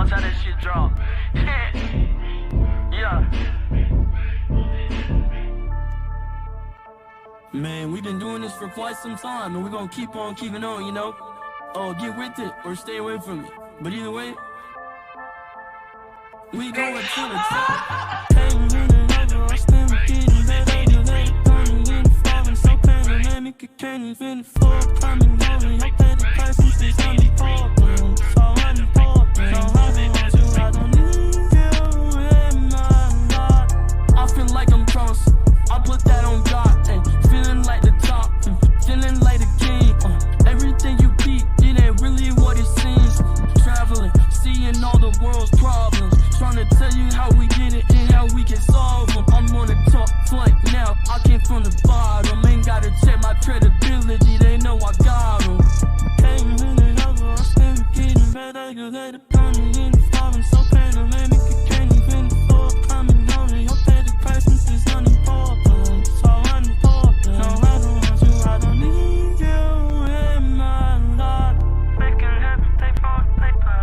Watch how that shit drop. Yeah. Man, we've been doing this for quite some time, and we're gonna keep on keeping on, you know? Oh, get with it or stay away from it. But either way, we going to the top. Can't even afford coming over. Your petty crisis is unimportant. So unimportant. I don't need you in my life. I feel like I'm cross. I put that on God. Feeling like the top. Feeling like the king. Everything you peep, it ain't really what it seems. Traveling, seeing all the world's problems. Trying to tell you how we get it and how we can solve them. I'm on the top flight now. I came from the bottom. Ain't gotta check my credibility. They know I got them. Came in and over. I still getting better. You let it come in. Falling so panoramic. You can't even afford coming over. Your petty presence is unimportant. So unimportant. No, I don't want you. I don't need you in my life. Making heavy pay for paper.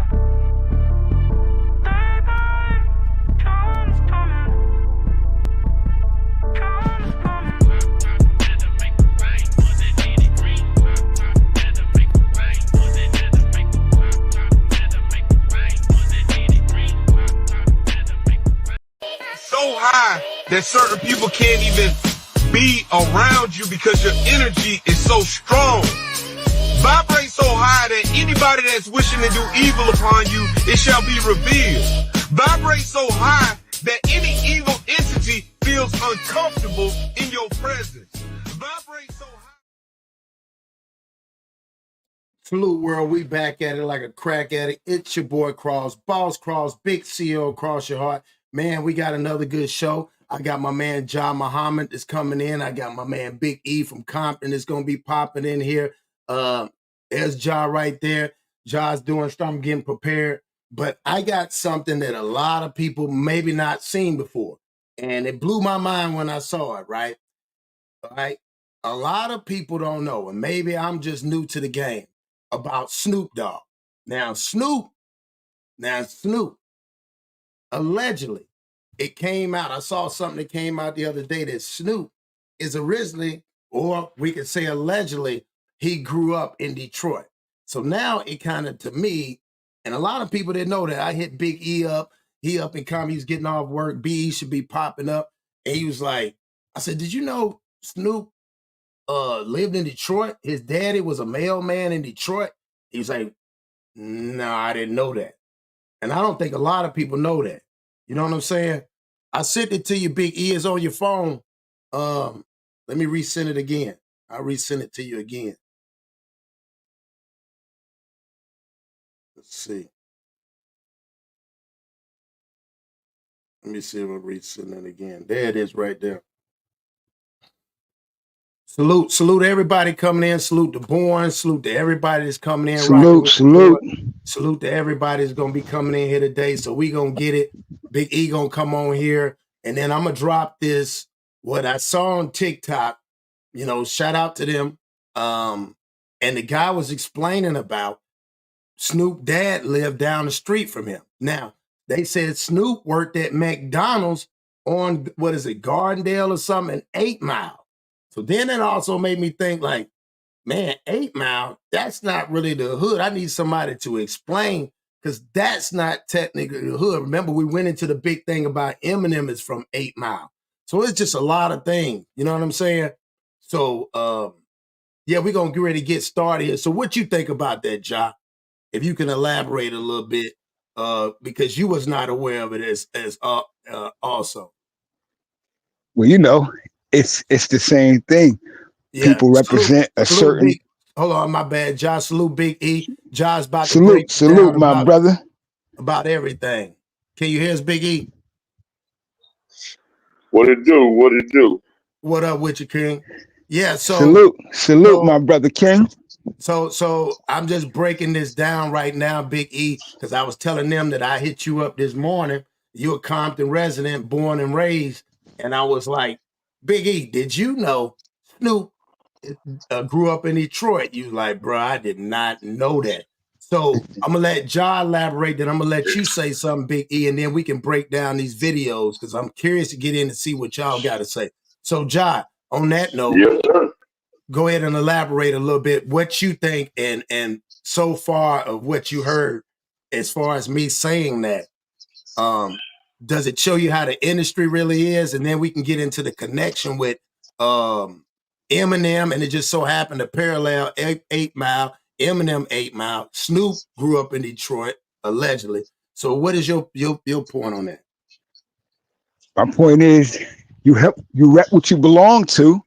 So high that certain people can't even be around you because your energy is so strong. Vibrate so high that anybody that's wishing to do evil upon you, it shall be revealed. Vibrate so high that any evil entity feels uncomfortable in your presence. Vibrate so high. Salute world, we back at it like a crack addict. It's your boy Cross, Boss Cross, Big CEO, Cross Your Heart. Man, we got another good show. I got my man John Muhammad is coming in. I got my man Big E from Compton is going to be popping in here. There's Ja right there. Ja's doing stuff, I'm getting prepared. But I got something that a lot of people maybe not seen before. And it blew my mind when I saw it, right? All right. A lot of people don't know, and maybe I'm just new to the game, about Snoop Dogg. Now, Snoop, allegedly, it came out. I saw something that came out the other day that Snoop is originally, or we could say allegedly, he grew up in Detroit. So now it kind of, to me, and a lot of people didn't know that, I hit Big E up. He up and come, he's getting off work. B should be popping up. And he was like, I said, did you know Snoop lived in Detroit? His daddy was a mailman in Detroit. He was like, no, I didn't know that. And I don't think a lot of people know that. You know what I'm saying? I sent it to you, Big E. It's on your phone. Let me resend it again. I'll resend it to you again. Let's see. Let me see if I resend it again. There it is right there. Salute everybody coming in. Salute the Born. Salute to everybody that's coming in. Salute to everybody that's going to be coming in here today. So we going to get it. Big E going to come on here. And then I'm going to drop this, what I saw on TikTok. You know, shout out to them. And the guy was explaining about Snoop dad lived down the street from him. Now, they said Snoop worked at McDonald's on, what is it, Gardendale or something, 8 Mile. So then it also made me think like, man, 8 Mile, that's not really the hood. I need somebody to explain, because that's not technically the hood. Remember, we went into the big thing about Eminem is from 8 Mile. So it's just a lot of things. You know what I'm saying? So, yeah, we're going to get ready to get started here. So what you think about that, Ja? If you can elaborate a little bit, because you was not aware of it as also. Well, you know, it's the same thing. Yeah. People represent a certain. Big, hold on, my bad. Ja, salute Big E. Ja's about to salute my brother. About everything. Can you hear us, Big E? What it do? What it do? What up with you, King? Yeah, so salute my brother King. So I'm just breaking this down right now, Big E, because I was telling them that I hit you up this morning. You're a Compton resident, born and raised, and I was like, Big E, did you know Snoop grew up in Detroit? You like, bro, I did not know that. So I'm gonna let John elaborate, then I'm gonna let you say something, Big E, and then we can break down these videos because I'm curious to get in and see what y'all got to say. So, John, on that note, yes, sir. Go ahead and elaborate a little bit what you think and so far of what you heard as far as me saying that. Does it show you how the industry really is? And then we can get into the connection with Eminem, and it just so happened to parallel 8 Mile, Eminem 8 Mile. Snoop grew up in Detroit, allegedly. So what is your point on that? My point is you rep what you belong to,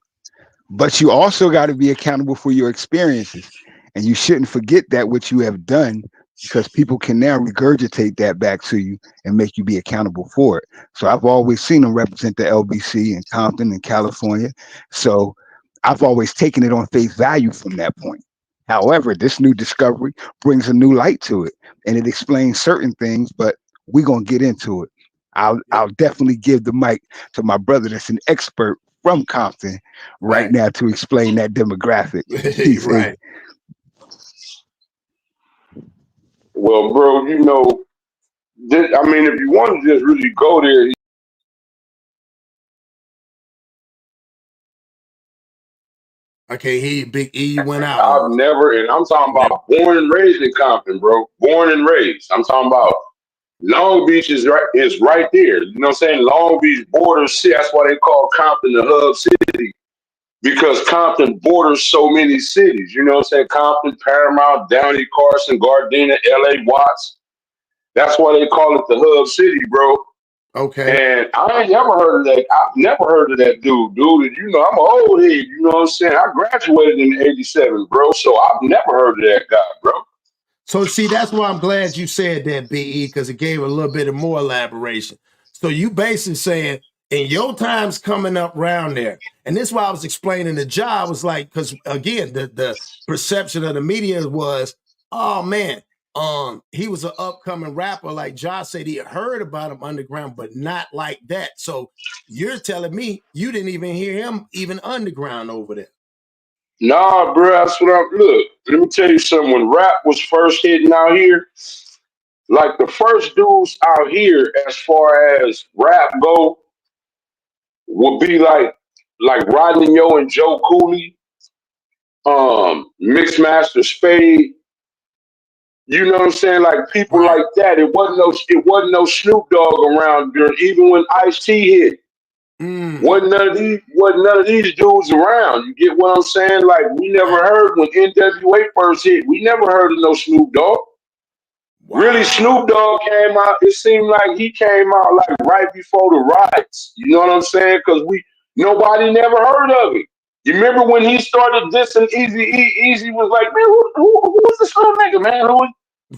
but you also got to be accountable for your experiences. And you shouldn't forget that what you have done, because people can now regurgitate that back to you and make you be accountable for it. So I've always seen them represent the LBC in Compton and California. So I've always taken it on face value from that point. However, this new discovery brings a new light to it, and it explains certain things, but we're going to get into it. I'll definitely give the mic to my brother that's an expert from Compton right now to explain that demographic. Right. Well, bro, you know, I mean, if you want to just really go there, I can't hear you, Big E. You went out. I've never, and I'm talking about born and raised in Compton, bro. Born and raised. I'm talking about Long Beach is right there. You know what I'm saying? Long Beach borders. That's why they call Compton the hub city, because Compton borders so many cities. You know what I'm saying? Compton, Paramount, Downey, Carson, Gardena, LA, Watts. That's why they call it the hub city, bro. Okay. And I ain't never heard of that. I've never heard of that dude. And you know, I'm an old head. You know what I'm saying? I graduated in '87, bro. So I've never heard of that guy, bro. So see, that's why I'm glad you said that, BE, because it gave a little bit of more elaboration. So you basically saying, in your times coming up around there, and this is why I was explaining the job was like, because again, the perception of the media was, oh man, he was an upcoming rapper. Like Josh said, he heard about him underground, but not like that. So you're telling me you didn't even hear him even underground over there. Nah, bro, that's what look, let me tell you something. When rap was first hitting out here, like the first dudes out here as far as rap go would be like Rodney Yo and Joe Cooley, Mixmaster Spade. You know what I'm saying? Like people like that. It wasn't no Snoop Dogg around during, even when Ice-T hit. Wasn't none of these dudes around. You get what I'm saying? Like we never heard when NWA first hit. We never heard of no Snoop Dogg. Really, Snoop Dogg came out. It seemed like he came out like right before the riots. You know what I'm saying? Because nobody never heard of him. You remember when he started dissing Easy? Easy was like, man, who is this little nigga, man?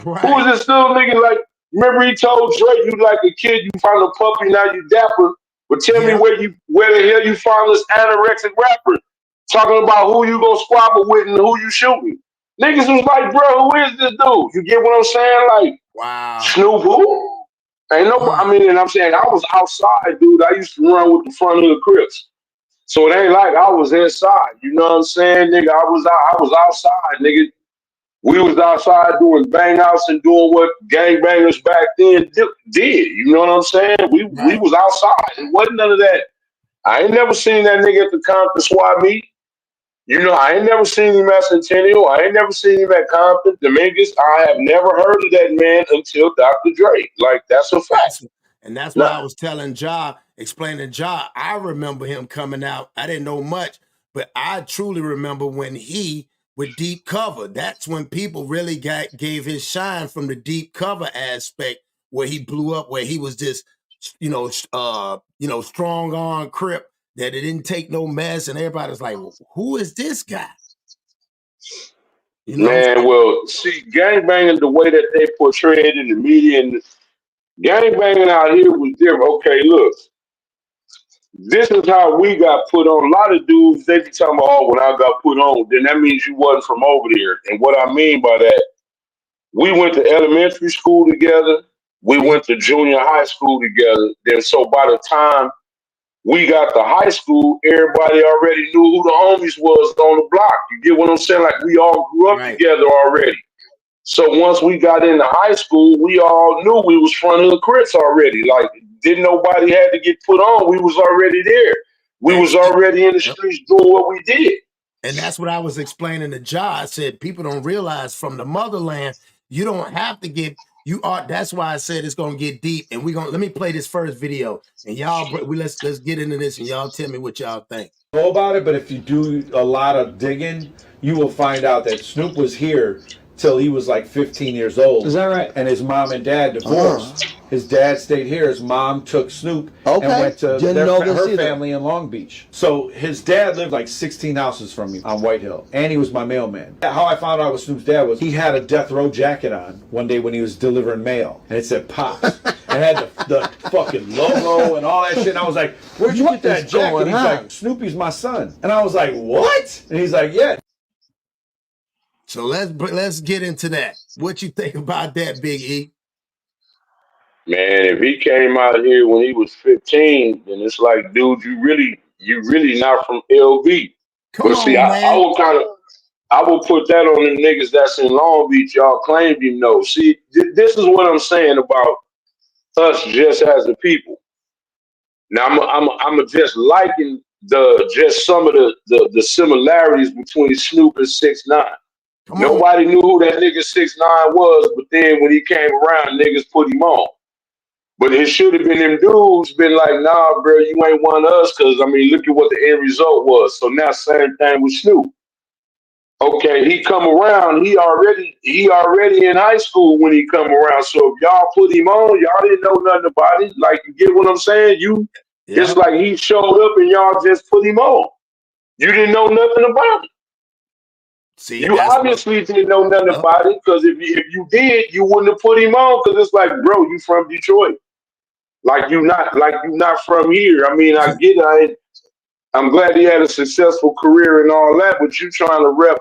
Who is this little nigga? Like, remember he told Drake, you like a kid, you found a puppy, now you dapper. But tell me where the hell you found this anorexic rapper talking about who you gonna squabble with and who you shooting. Niggas was like, bro, who is this dude? You get what I'm saying? Like, Snoop who? Ain't nobody. I mean, and I'm saying I was outside, dude. I used to run with the front of the Crips. So it ain't like I was inside. You know what I'm saying, nigga? I was outside, nigga. We was outside doing bang outs and doing what gangbangers back then did. You know what I'm saying? We was outside. It wasn't none of that. I ain't never seen that nigga at the Compton swap meet. You know, I ain't never seen him at Centennial. I ain't never seen him at Compton, Dominguez. I have never heard of that man until Dr. Dre. Like, that's a fact. And that's why I was telling Ja, explaining Ja, I remember him coming out. I didn't know much, but I truly remember when he with Deep Cover. That's when people really gave his shine from the deep cover aspect, where he blew up, where he was just, strong arm Crip, that it didn't take no mess, and everybody's like, well, who is this guy? You know? Man, well, see, gangbanging, the way that they portray it in the media, and gangbanging out here was different. Okay, look, this is how we got put on. A lot of dudes, they be talking about, oh, when I got put on, then that means you wasn't from over there. And what I mean by that, we went to elementary school together. We went to junior high school together. Then so by the time we got to high school, everybody already knew who the homies was on the block. You get what I'm saying? Like we all grew up together already. So once we got into high school, we all knew we was front hood Crips already. Like, didn't nobody had to get put on. We was already there. We was already in the streets doing what we did. And that's what I was explaining to Ja. I said, people don't realize from the motherland, you don't have to get, you are, that's why I said it's gonna get deep. And we're gonna, let me play this first video. And y'all, let's get into this and y'all tell me what y'all think. Know about it, but if you do a lot of digging, you will find out that Snoop was here till he was like 15 years old. Is that right? And his mom and dad divorced. His dad stayed here. His mom took Snoop and went to her family in Long Beach. So his dad lived like 16 houses from me on White Hill, and he was my mailman. How I found out with Snoop's dad was he had a death row jacket on one day when he was delivering mail, and it said Pops. And had the fucking logo and all that shit. And I was like, where'd you get that jacket? And he's like, Snoopy's my son. And I was like, what? And he's like, yeah. So let's get into that. What you think about that, Big E? Man, if he came out here when he was 15, then it's like, dude, you really not from LB. But see, I would put that on the niggas that's in Long Beach. Y'all claimed him, no. See, this is what I'm saying about us just as a people. Now I'm just liking some of the similarities between Snoop and 6ix9ine. Nobody knew who that nigga 6ix9ine was, but then when he came around, niggas put him on. But it should have been them dudes been like, nah, bro, you ain't one of us, because I mean, look at what the end result was. So now same thing with Snoop. Okay, he come around, he already in high school when he come around. So if y'all put him on, y'all didn't know nothing about it. Like, you get what I'm saying? It's like he showed up and y'all just put him on. You didn't know nothing about it. See, you obviously didn't know nothing about it, because if you did, you wouldn't have put him on, because it's like, bro, you from Detroit. Like you not from here. I mean, I get it. I'm glad he had a successful career and all that, but you trying to rep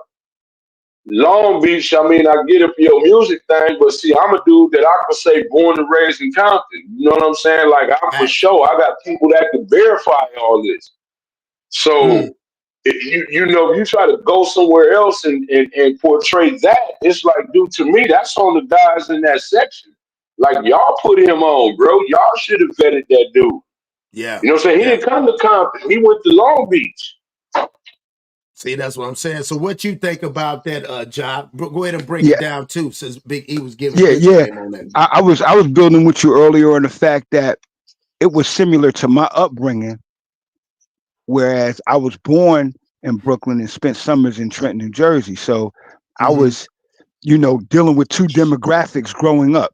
Long Beach. I mean, I get it for your music thing, but see, I'm a dude that I could say born and raised in Compton. You know what I'm saying? Like, I'm for sure. I got people that can verify all this. So if you try to go somewhere else and portray that, it's like, dude, to me, that's on the guys in that section. Like, y'all put him on, bro. Y'all should have vetted that dude. Yeah. You know what I'm saying? He didn't come to Compton. He went to Long Beach. See, that's what I'm saying. So what you think about that, Ja? Go ahead and break it down too, since Big E was giving on that. I was building with you earlier on the fact that it was similar to my upbringing, whereas I was born in Brooklyn and spent summers in Trenton, New Jersey. So I was, dealing with two demographics growing up,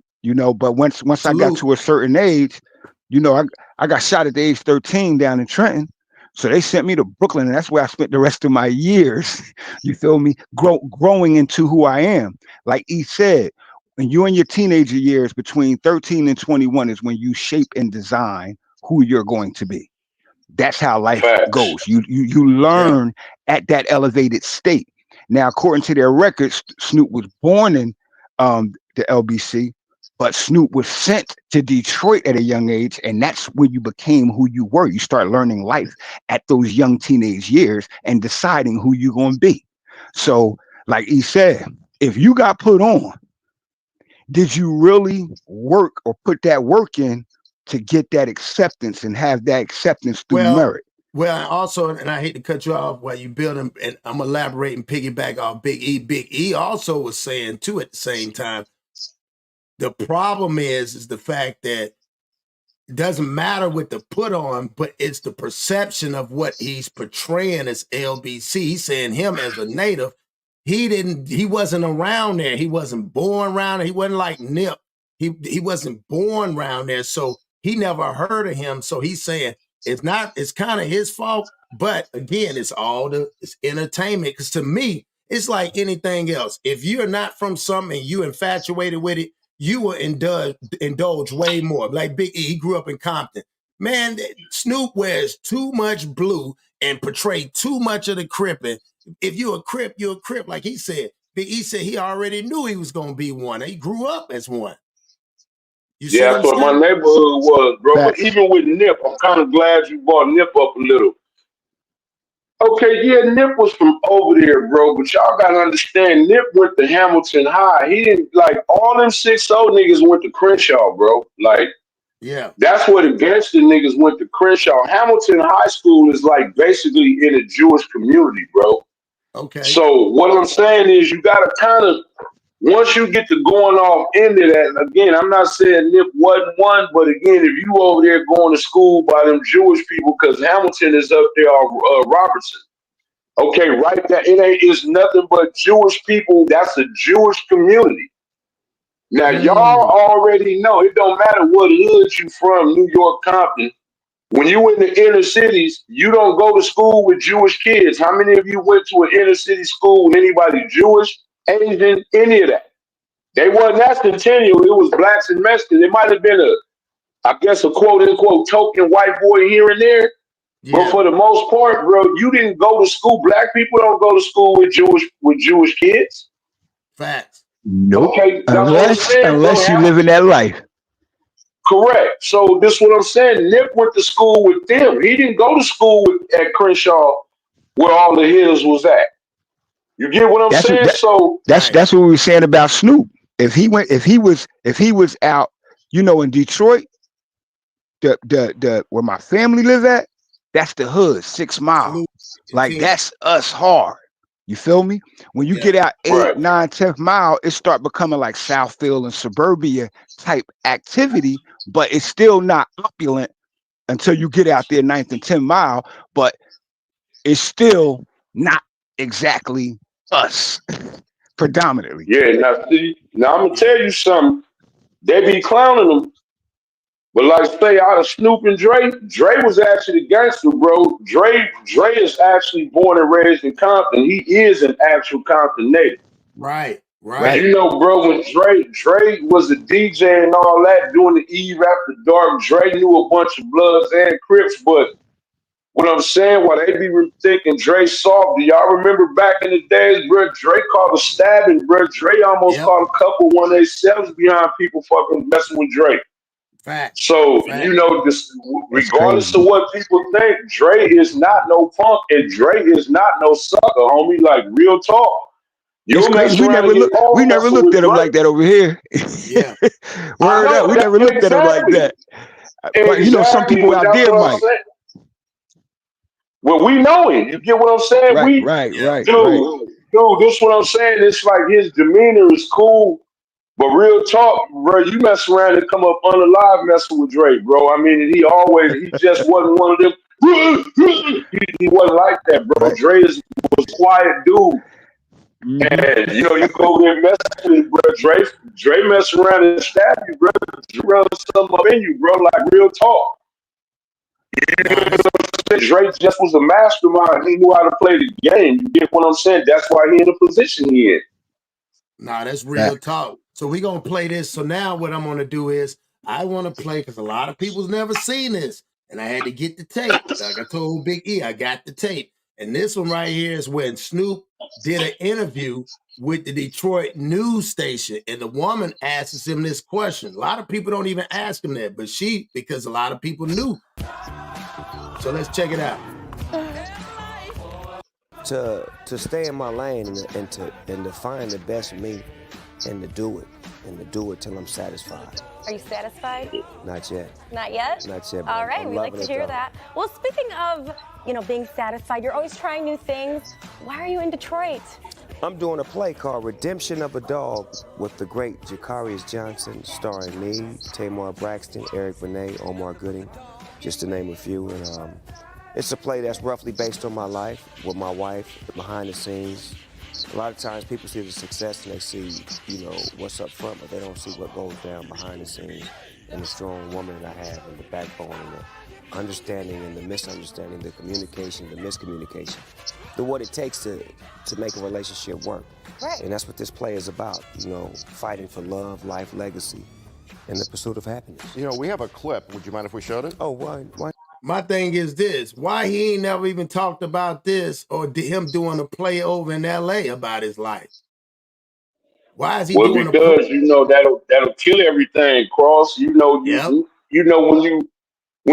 but once I got to a certain age, I got shot at the age 13 down in Trenton. So they sent me to Brooklyn, and that's where I spent the rest of my years. You feel me? Growing into who I am. Like E said, when you're in your teenager years between 13 and 21 is when you shape and design who you're going to be. That's how life goes. You learn at that elevated state. Now, according to their records, Snoop was born in the LBC, but Snoop was sent to Detroit at a young age, and that's when you became who you were. You start learning life at those young teenage years and deciding who you're going to be. So, like he said, if you got put on, did you really work or put that work in to get that acceptance and have that acceptance through merit? Well, also, and I hate to cut you off while you building, and I'm elaborating, piggyback off Big E. Big E also was saying too at the same time, the problem is the fact that it doesn't matter what the put on, but it's the perception of what he's portraying as LBC. He's saying him as a native. He wasn't around there. He wasn't born around there. He wasn't like Nip. He wasn't born around there. So he never heard of him. So he's saying it's kind of his fault. But again, it's entertainment. Because to me, it's like anything else. If you're not from something and you infatuated with it, you will indulge way more. Like Big E, he grew up in Compton. Man, Snoop wears too much blue and portray too much of the Crippin'. If you're a Crip, you're a Crip. Like he said, Big E said he already knew he was going to be one. He grew up as one. That's what my neighborhood was, bro. But even with Nip, I'm kind of glad you brought Nip up a little. Okay, yeah, Nip was from over there, bro. But y'all gotta understand, Nip went to Hamilton High. He didn't like all them 6-0 niggas went to Crenshaw, bro. Like, yeah, that's where the gangster niggas went to Crenshaw. Hamilton High School is like basically in a Jewish community, bro. okay. So what I'm saying is you gotta kind of once you get to going off into that, and again, I'm not saying Nip wasn't one, but again, if you over there going to school by them Jewish people, because Hamilton is up there, Robertson. Okay, right there, it's nothing but Jewish people. That's a Jewish community. Now, y'all already know it don't matter what hood you from, New York, Compton. When you in the inner cities, you don't go to school with Jewish kids. How many of you went to an inner city school with anybody Jewish, Asian, any of that? They wasn't that centennial. It was blacks and Mexicans. It might have been I guess a quote unquote token white boy here and there. Yeah. But for the most part, bro, you didn't go to school. Black people don't go to school with Jewish kids. Facts. Nope. Okay, unless you live in that life. Correct. So this is what I'm saying. Nip went to school with them. He didn't go to school at Crenshaw where all the hills was at. You get what I'm saying? That's what we were saying about Snoop. If he was out, you know, in Detroit, the where my family live at, that's the hood, 6 Mile. Like that's us hard. You feel me? When you get out 8, 9, 10th mile, it start becoming like Southfield and suburbia type activity, but it's still not opulent until you get out there 9th and 10th mile, but it's still not exactly us predominantly. Yeah, now I'm gonna tell you something. They be clowning them. But like say out of Snoop and Dre was actually the gangster, bro. Dre is actually born and raised in Compton. He is an actual Compton native. Right. But you know, bro, when Dre was a DJ and all that, doing the Eve After Dark, Dre knew a bunch of Bloods and Crips, but what I'm saying, why they be thinking Dre soft, do y'all remember back in the days, bro, Dre called a stabbing, bro. Dre almost caught a couple 187s behind people fucking messing with Dre. Fact. So, you know, this, regardless of what people think, Dre is not no punk and Dre is not no sucker, homie. Like, real talk. We never looked at him like that over here. Yeah. Word up. We never looked at him like that. But, you know, some people out there might. Well, we know him. You get what I'm saying? Right. Dude, this is what I'm saying. It's like his demeanor is cool. But real talk, bro, you mess around and come up unalive messing with Dre, bro. I mean, he just wasn't one of them. He wasn't like that, bro. Dre was a quiet dude. And, you know, you go there and mess with it, bro. Dre mess around and stab you, bro. Dre run something up in you, bro, like real talk. You know what I'm saying? Dre just was a mastermind. He knew how to play the game. You get what I'm saying? That's why he in the position he in. Nah, that's real talk. So we're going to play this. So now what I'm going to do is I want to play because a lot of people's never seen this. And I had to get the tape. Like I told Big E, I got the tape. And this one right here is when Snoop did an interview with the Detroit news station. And the woman asks him this question. A lot of people don't even ask him that, but because a lot of people knew. So let's check it out. To stay in my lane and to find the best me and to do it till I'm satisfied. Are you satisfied? Not yet. Not yet? Not yet. All right, we like to hear that. Well, speaking of, being satisfied, you're always trying new things. Why are you in Detroit? I'm doing a play called Redemption of a Dog with the great Jacarius Johnson, starring me, Tamar Braxton, Eric Benet, Omar Gooding, just to name a few. And it's a play that's roughly based on my life with my wife, behind the scenes. A lot of times people see the success and they see, what's up front, but they don't see what goes down behind the scenes and the strong woman that I have and the backbone and the understanding and the misunderstanding, the communication, the miscommunication, what it takes to make a relationship work. Right. And that's what this play is about, fighting for love, life, legacy, and the pursuit of happiness. We have a clip. Would you mind if we showed it? Oh, why? My thing is this, why he ain't never even talked about this or him doing a play over in LA about his life? Why is he doing a play? Because, that'll kill everything, Cross. When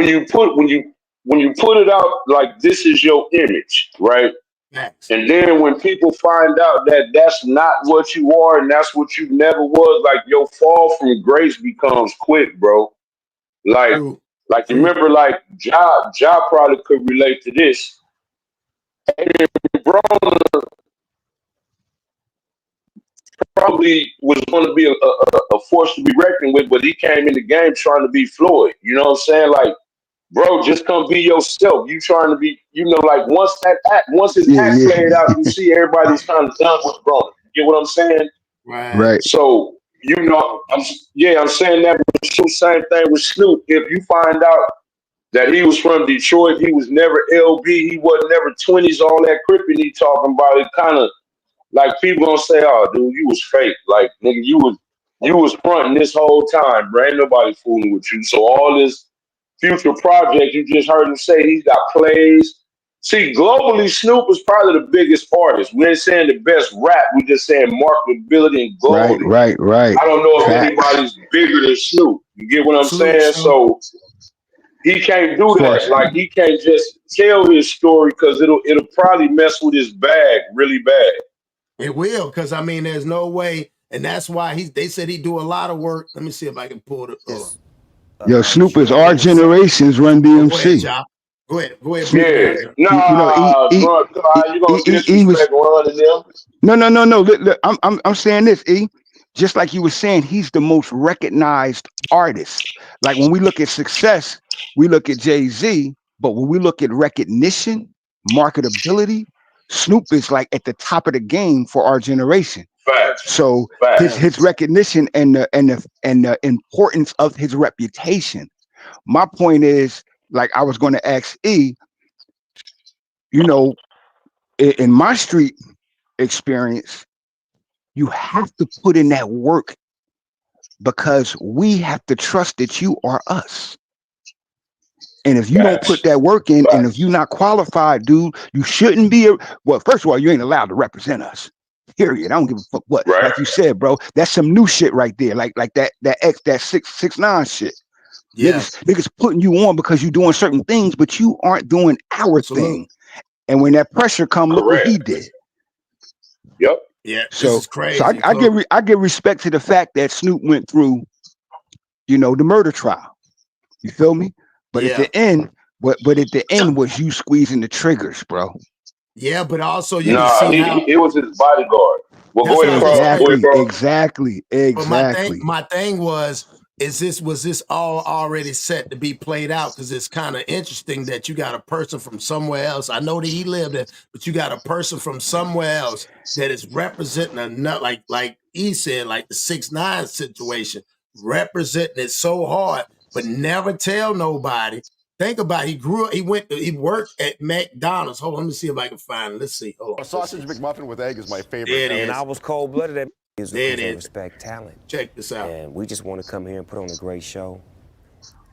you when you put it out like this is your image, right? Next. And then when people find out that that's not what you are and that's what you never was, like your fall from grace becomes quick, bro. Like, True. like you remember, like Ja probably could relate to this. Broner probably was going to be a force to be reckoned with, but he came in the game trying to be Floyd. You know what I'm saying? Like, bro, just come be yourself. You trying to be, you know, like once his act played out, you see everybody's kind of done with Broner. You get what I'm saying? Right. So, you know, I'm saying that with Snoop, same thing with Snoop. If you find out that he was from Detroit, he was never LB, he wasn't never 20s, all that crippin' he talking about, it kind of like people gonna say, oh, dude, you was fake. Like, nigga, you was fronting this whole time, bro. Ain't nobody fooling with you. So all this future project, you just heard him say he's got plays. See, globally, Snoop is probably the biggest artist. We ain't saying the best rap. We just saying marketability and globally. Right. I don't know if anybody's bigger than Snoop. You get what I'm saying? So he can't do that. Like, he can't just tell his story because it'll probably mess with his bag really bad. It will, because I mean, there's no way, and that's why they said he do a lot of work. Let me see if I can pull it. Yo, Snoop is our generation's Run DMC. Go ahead. Yeah. Nah, you gonna disrespect Ron and them? No. Look, I'm saying this, E. Just like you were saying, he's the most recognized artist. Like when we look at success, we look at Jay-Z, but when we look at recognition, marketability, Snoop is like at the top of the game for our generation. Facts. So his recognition and the importance of his reputation. My point is, like I was going to ask E, you know, in my street experience, you have to put in that work because we have to trust that you are us. And if you don't put that work in, and if you're not qualified, dude, you shouldn't be. Well, first of all, you ain't allowed to represent us. Period. I don't give a fuck what. Right. Like you said, bro, that's some new shit right there. Like that 6ix9ine shit. Yeah. Niggas putting you on because you're doing certain things, but you aren't doing our thing. And when that pressure comes, look what he did. Yep. Yeah. So, this is crazy. So I give respect to the fact that Snoop went through, you know, the murder trial. You feel me? But at the end, but at the end was you squeezing the triggers, bro. Yeah, but also you can see how it was his bodyguard. Well, go ahead, exactly. But my thing was this all already set to be played out? Because it's kind of interesting that you got a person from somewhere else. I know that he lived there, but you got a person from somewhere else that is representing another, like he said, like the 6ix9ine situation, representing it so hard, but never tell nobody. Think about it. He worked at McDonald's. Hold on, let me see if I can find it. Let's see. Hold on. A sausage McMuffin with egg is my favorite. There it is. And I was cold-blooded at There it is. respect talent. Check this out. And we just want to come here and put on a great show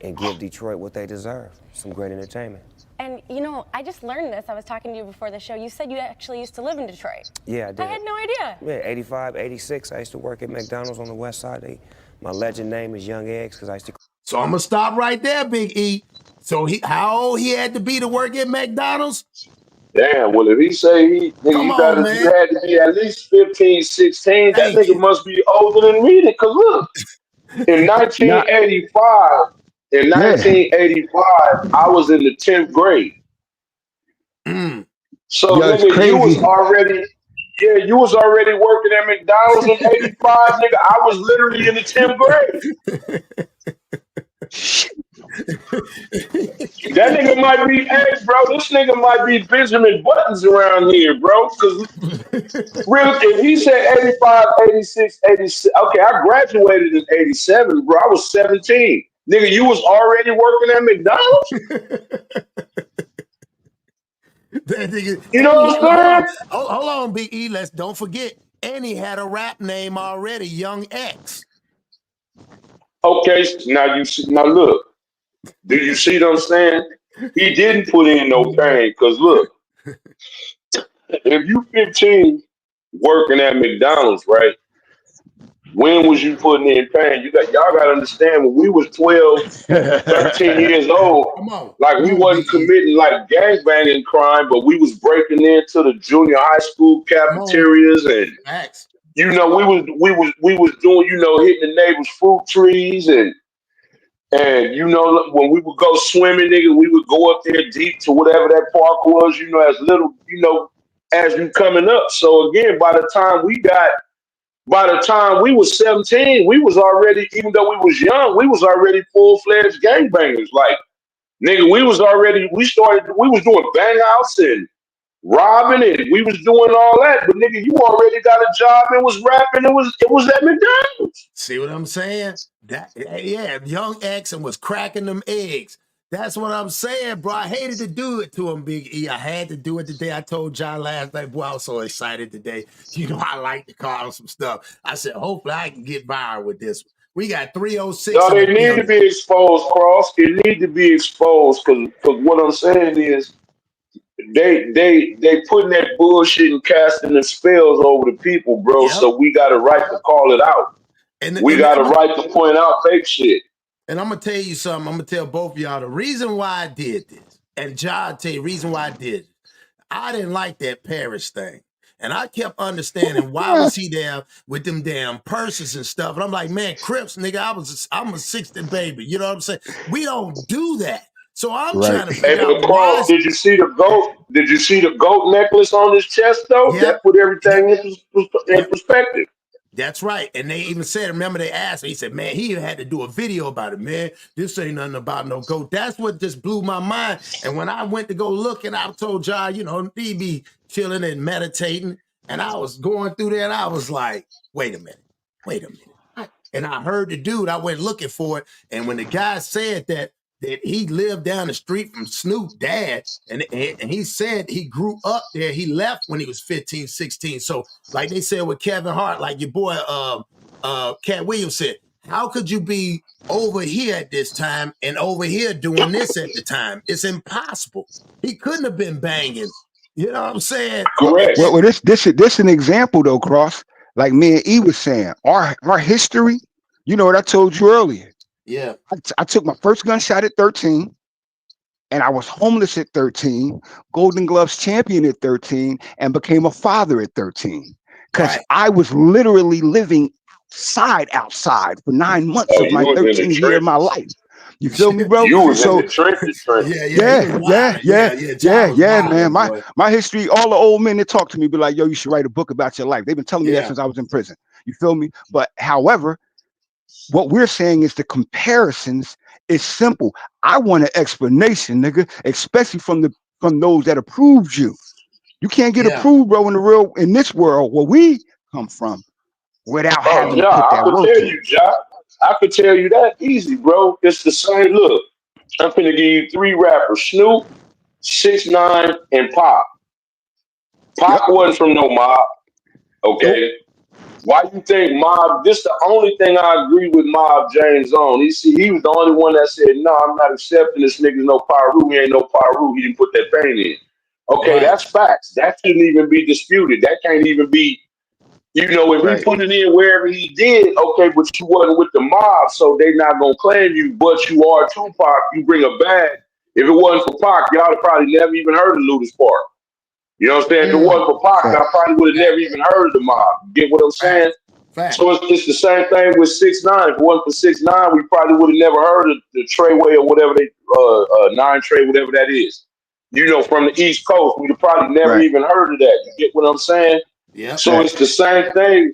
and give Detroit what they deserve, some great entertainment. And, you know, I just learned this. I was talking to you before the show. You said you actually used to live in Detroit. Yeah, I did. I had no idea. Yeah, 85, 86, I used to work at McDonald's on the west side. My legend name is Young Eggs because I used to... So I'm going to stop right there, Big E. So how old he had to be to work at McDonald's? Damn, well, if he say you had to be at least 15, 16, that nigga must be older than me. Because look, in 1985, I was in the 10th grade. So nigga, you was already working at McDonald's in 85, nigga. I was literally in the 10th grade. That nigga might be bro. This nigga might be Benjamin Buttons around here, bro. Because if he said 85, 86, 86, okay, I graduated in 87, bro. I was 17. Nigga, you was already working at McDonald's? You know what I'm saying? Hold on, Big E. Don't forget. And he had a rap name already, Young X. Okay, now look. Do you see what I'm saying? He didn't put in no pain, because look, if you 15 working at McDonald's, right, When was you putting in pain? Y'all got to understand, when we was 12, 13 years old, like we wasn't committing like gangbanging crime, but we was breaking into the junior high school cafeterias, and you know, we was doing, you know, hitting the neighbors' fruit trees, and you know, when we would go swimming, nigga, we would go up there deep to whatever that park was, you know, as little, you know, as you coming up. So again, by the time we was 17, we was already, even though we was young, we was already full-fledged gangbangers. Like, nigga, we was doing bang outs and robbing, and we was doing all that. But nigga, you already got a job and was rapping. It was at McDonald's. See what I'm saying? Yeah, young X and was cracking them eggs. That's what I'm saying, bro. I hated to do it to him, Big E. I had to do it today. I told John last night, boy, I was so excited today. You know, I like to call him some stuff. I said, hopefully I can get viral with this one. We got 306. No, they need to be exposed, Cross. It need to be exposed, because what I'm saying is they putting that bullshit and casting the spells over the people, bro. Yep. So we got a right to call it out. We got a right to point out fake shit. And I'm going to tell you something. I'm going to tell both of y'all the reason why I did this. And John will tell you the reason why I did it. I didn't like that Paris thing. And I kept understanding why was he there with them damn purses and stuff. And I'm like, man, Crips, nigga, I'm a 60 baby. You know what I'm saying? We don't do that. So I'm trying to figure out why. Did you see the goat? Did you see the goat necklace on his chest, though? Yep. That put everything in perspective. That's right. And they even said, remember they asked me, he said, man, he had to do a video about it, man. This ain't nothing about no goat. That's what just blew my mind. And when I went to go look, and I told John, you know, he be chilling and meditating. And I was going through there and I was like, wait a minute. And I heard the dude, I went looking for it. And when the guy said that he lived down the street from Snoop dad, and he said he grew up there. He left when he was 15, 16. So like they said with Kevin Hart, like your boy Cat Williams said, how could you be over here at this time and over here doing this at the time? It's impossible. He couldn't have been banging. You know what I'm saying? Correct. Well, this an example though, Cross. Like me and E was saying, our history, you know what I told you earlier. Yeah. I took my first gunshot at 13, and I was homeless at 13, Golden Gloves champion at 13, and became a father at 13. Because I was literally living outside for 9 months of my 13th year of my life. You feel me, bro? You was in the trenches. Yeah, man. My history, all the old men that talk to me be like, yo, you should write a book about your life. They've been telling me that since I was in prison. You feel me? But however, what we're saying is the comparisons is simple. I want an explanation, nigga, especially from those that approved you. You can't get approved, bro, in this world where we come from without having to put that work in. I could tell you that easy, bro. It's the same. Look, I'm finna give you 3 rappers: Snoop, 6ix9ine, and Pac. Pac wasn't from no mob. Okay. Why you think Mob? This the only thing I agree with Mob James on. He was the only one that said, no, I'm not accepting this nigga's no Pyru. He ain't no Pyru. He didn't put that pain in. Okay, that's facts. That shouldn't even be disputed. That can't even be, you know, if he put it in wherever he did, okay, but you wasn't with the mob, so they not gonna claim you, but you are Tupac. You bring a bag. If it wasn't for Pac, y'all would probably never even heard of Ludus Park. You know what I'm saying? If it wasn't for Pac, I probably would have never even heard of the mob. You get what I'm saying? So it's the same thing with 6ix9ine. If it wasn't for 6ix9ine, we probably would have never heard of the Treyway or whatever they 9 Trey, whatever that is. You know, from the East Coast, we'd have probably never even heard of that. You get what I'm saying? Yeah. So it's the same thing.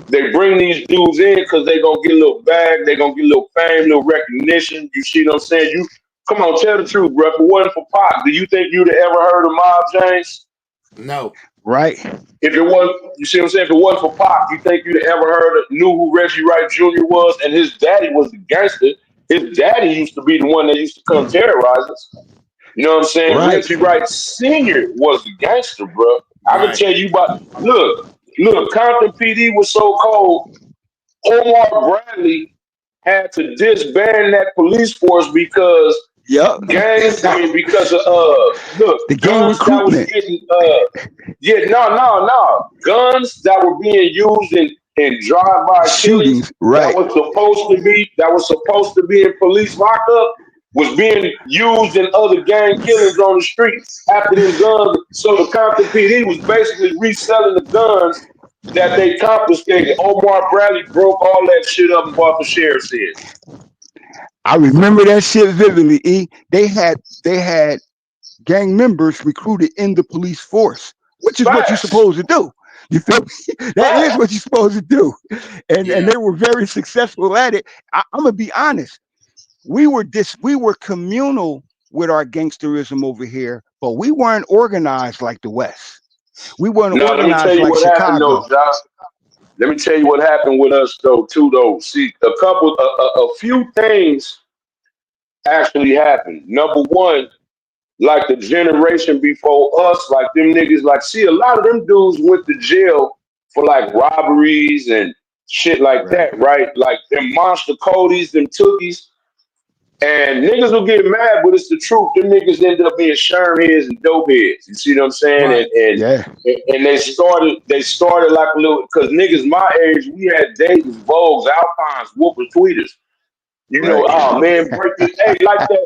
They bring these dudes in because they gonna get a little bag, they gonna get a little fame, a little recognition. You see what I'm saying? You come on, tell the truth, bro. If it wasn't for Pac, do you think you'd have ever heard of Mob James? No. Right. If it wasn't, you see what I'm saying? If it wasn't for Pac, you think you'd have ever knew who Reggie Wright Jr. was? And his daddy was the gangster. His daddy used to be the one that used to come terrorize us. You know what I'm saying? Right. Reggie Wright Sr. was the gangster, bro. I can tell you about, look, Compton PD was so cold, Omar Bradley had to disband that police force because gangs, because of look, the gang recruitment. Guns that were being used and drive-by shootings, killings right? that was supposed to be in police lockup was being used in other gang killings on the street after them guns. So the Compton PD was basically reselling the guns that they confiscated. Omar Bradley broke all that shit up and bought the sheriff's head. I remember that shit vividly. They had gang members recruited in the police force, which is what you're supposed to do. You feel me? That is what you're supposed to do, and they were very successful at it. I'm gonna be honest. We were communal with our gangsterism over here, but we weren't organized like the West. We weren't organized like Chicago. Let me tell you what happened with us though, too. Though, see, a few things actually happened. Number one, like the generation before us, like them niggas, like, see, a lot of them dudes went to jail for like robberies and shit like that, right? Like them monster Codys, them Tookies. And niggas will get mad, but it's the truth. Them niggas ended up being sherm heads and dope heads. You see what I'm saying? Right. And they started like a little, because niggas my age, we had Dayton's, Vogues, Alpines, Whoopers, Tweeters. You know, oh man, break it, hey, like that,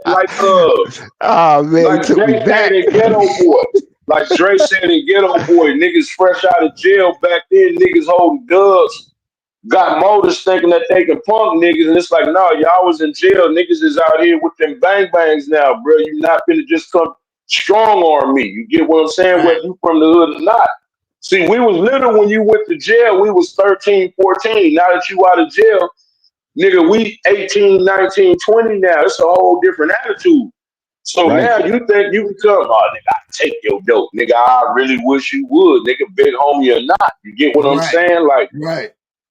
oh man, like Dre said in Ghetto Boy. Like Dre said in Ghetto Boy, niggas fresh out of jail back then, niggas holding dubs. Got motors thinking that they can punk niggas, and it's like, no, y'all was in jail. Niggas is out here with them bang bangs now, bro. You not finna just come strong arm me. You get what I'm saying? Whether you from the hood or not. See, we was little when you went to jail. We was 13, 14. Now that you out of jail, nigga, we 18, 19, 20 now. It's a whole different attitude. So now you think you can come, oh, nigga, I take your dope. Nigga, I really wish you would. Nigga, big homie or not. You get what I'm saying? Like,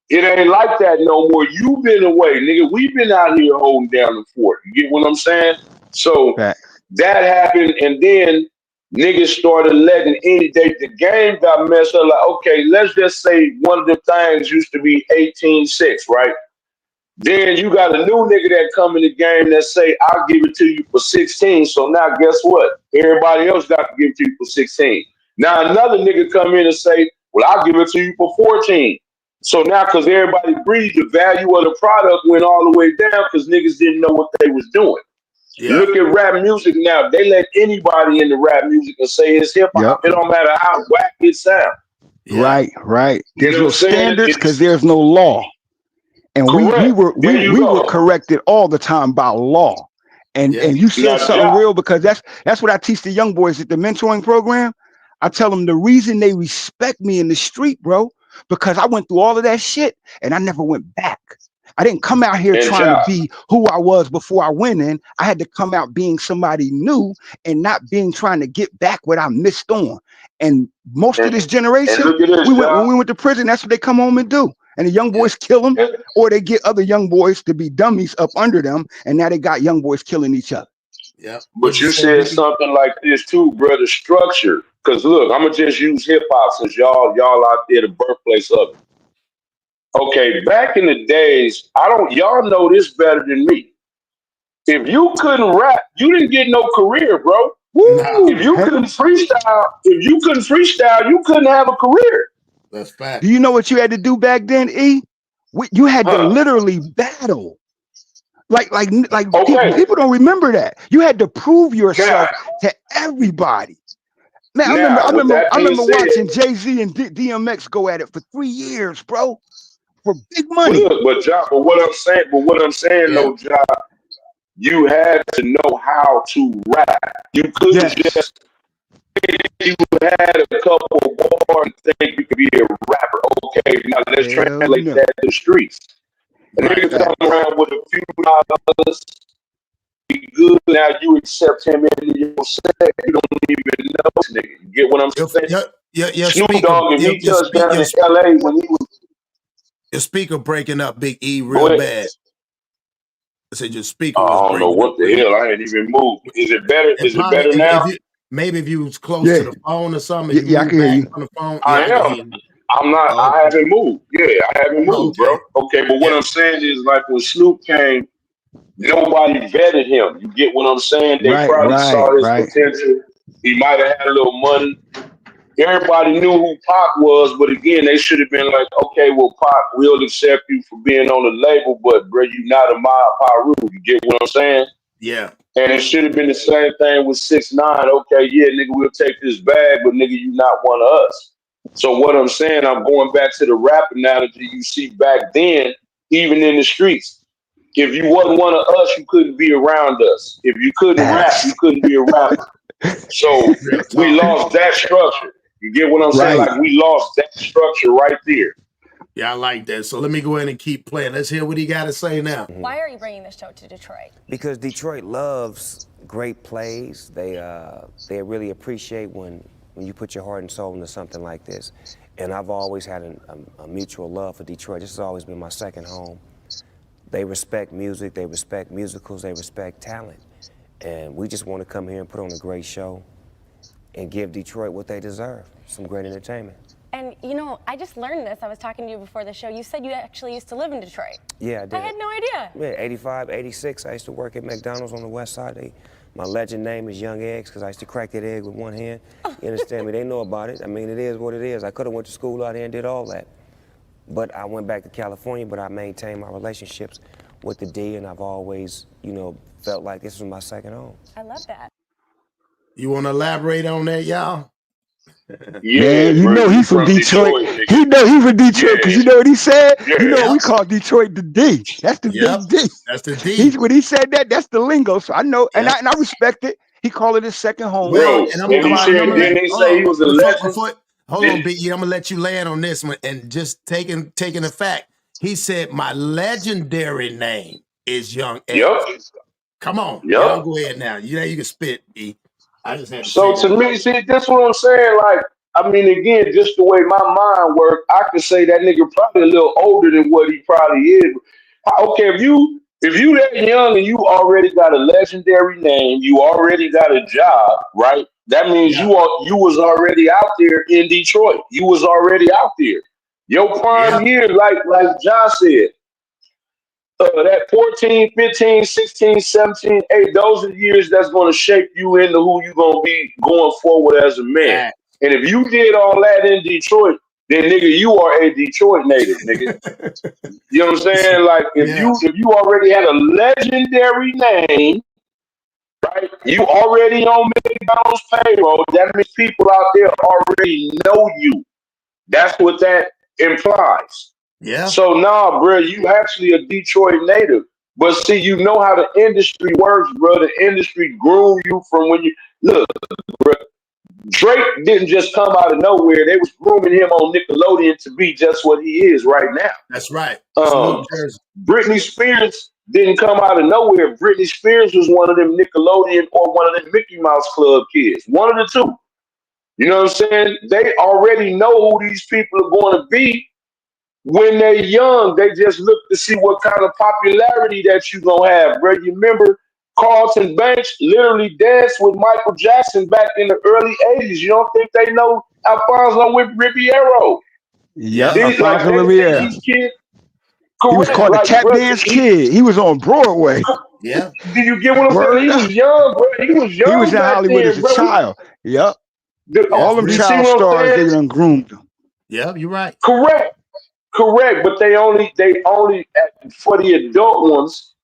it ain't like that no more. You been away, nigga. We been out here holding down the fort. You get what I'm saying? So that happened, and then niggas started letting the game got messed up. Like, okay, let's just say one of the things used to be 18-6, right? Then you got a new nigga that come in the game that say, I'll give it to you for 16. So now guess what? Everybody else got to give it to you for 16. Now another nigga come in and say, well, I'll give it to you for 14. So now, because everybody agreed, the value of the product went all the way down because niggas didn't know what they was doing. Look at rap music now. They let anybody in the rap music and say it's hip hop. It don't matter how whack it sounds. Right. There's no standards because there's no law. And we were corrected all the time by law. And you said something real, because that's what I teach the young boys at the mentoring program. I tell them the reason they respect me in the street, bro, because I went through all of that shit and I never went back. I didn't come out here trying to be who I was before I went in. I had to come out being somebody new and not trying to get back what I missed on. And most of this generation, when we went to prison, that's what they come home and do. And the young boys kill them, or they get other young boys to be dummies up under them. And now they got young boys killing each other. Yeah. But you said something like this too, brother, structure. Because look, I'm going to just use hip hop since y'all out there, the birthplace of it. Okay, back in the days, y'all know this better than me. If you couldn't rap, you didn't get no career, bro. No. If you couldn't freestyle, you couldn't have a career. That's fact. Do you know what you had to do back then, E? You had to literally battle. Like people don't remember that. You had to prove yourself to everybody. Man, I remember watching Jay-Z and DMX go at it for 3 years, bro, for big money. But what I'm saying though, John, you had to know how to rap. You couldn't just. You had a couple of bars and think you could be a rapper. Okay, now let's translate that to the streets. And niggas come around with a few dollars. Be good. Now you accept him in your set. You don't even know this nigga. You get what I'm saying? Snoop Dogg and me touched down in LA when he was. Your speaker breaking up, Big E, real bad. I said your speaker. I don't know what the hell. I ain't even moved. Is it better? Is it better now? Maybe if you was close to the phone or something. I can hear you. On the phone. I am. I'm not. I haven't moved. Yeah, I haven't moved, bro. Okay, but what I'm saying is, like, when Snoop came, nobody vetted him. You get what I'm saying? They probably saw his potential. He might have had a little money. everybody knew who Pac was, but again, they should have been like, okay, well, Pac, we'll accept you for being on the label, but bro, you not a Mob Piru. You get what I'm saying? Yeah. And it should have been the same thing with 6ix9ine. Okay, yeah, nigga, we'll take this bag, but nigga, you not one of us. So what I'm saying, I'm going back to the rap analogy you see back then, even in the streets. If you wasn't one of us, you couldn't be around us. If you couldn't rap, you couldn't be a rapper. So we lost that structure. You get what I'm saying? Like we lost that structure right there. Yeah, I like that. So let me go ahead and keep playing. Let's hear what he got to say now. Why are you bringing this show to Detroit? Because Detroit loves great plays. They really appreciate when you put your heart and soul into something like this. And I've always had a mutual love for Detroit. This has always been my second home. They respect music, they respect musicals, they respect talent. And we just want to come here and put on a great show and give Detroit what they deserve, some great entertainment. And you know, I just learned this. I was talking to you before the show. You said you actually used to live in Detroit. Yeah, I did. I had no idea. Yeah, 85, 86, I used to work at McDonald's on the west side. My legend name is Young Eggs because I used to crack that egg with one hand. You understand me? They know about it. I mean, it is what it is. I could have went to school out here and did all that. But I went back to California, but I maintained my relationships with the D, and I've always, you know, felt like this was my second home. I love that. You want to elaborate on that, y'all? Yeah, man, you know he's from Detroit. He know he's from Detroit because you know what he said? Yeah. You know we call Detroit the D. That's the big D. That's the D. When he said that, that's the lingo. So I know, and I respect it. He called it his second home. Bro, and didn't he say he was a legend? Hold on, Biggie. I'm gonna let you land on this one and just taking the fact. He said my legendary name is Young X. Yep. Come on. Yep. Y'all go ahead now. You can spit, B. I just had to So say to me, see, that's what I'm saying. Like, I mean, again, just the way my mind works, I could say that nigga probably a little older than what he probably is. Okay, if you that young and you already got a legendary name, you already got a job, right? That means you was already out there in Detroit. You was already out there. Your prime years, like John said, that 14, 15, 16, 17, 8, those are the years that's going to shape you into who you're going to be going forward as a man. And if you did all that in Detroit, then nigga, you are a Detroit native, nigga. You know what I'm saying? Like if you already had a legendary name, right? You already on McDonald's payroll. That means people out there already know you. That's what that implies. Yeah. So nah, bro, you actually a Detroit native. But see, you know how the industry works, bro. The industry grew you from when you look, bro. Drake didn't just come out of nowhere. They was grooming him on Nickelodeon to be just what he is right now. That's right. Britney Spears didn't come out of nowhere. Britney Spears was one of them Nickelodeon or one of them Mickey Mouse Club kids. One of the two. You know what I'm saying? They already know who these people are going to be. When they're young, they just look to see what kind of popularity that you're going to have, bro. You remember Carlton Banks literally danced with Michael Jackson back in the early 80s. You don't think they know Alfonso with Riviero? Yeah, Alfonso Riviero. He was called the Tap Dance Kid. He was on Broadway. Yeah. Do you get what I'm saying? He was young, bro. He was young. He was in Hollywood as a child. Yep. All them child stars, they done groomed them. Yeah, you're right. Correct, but they only for the adult ones,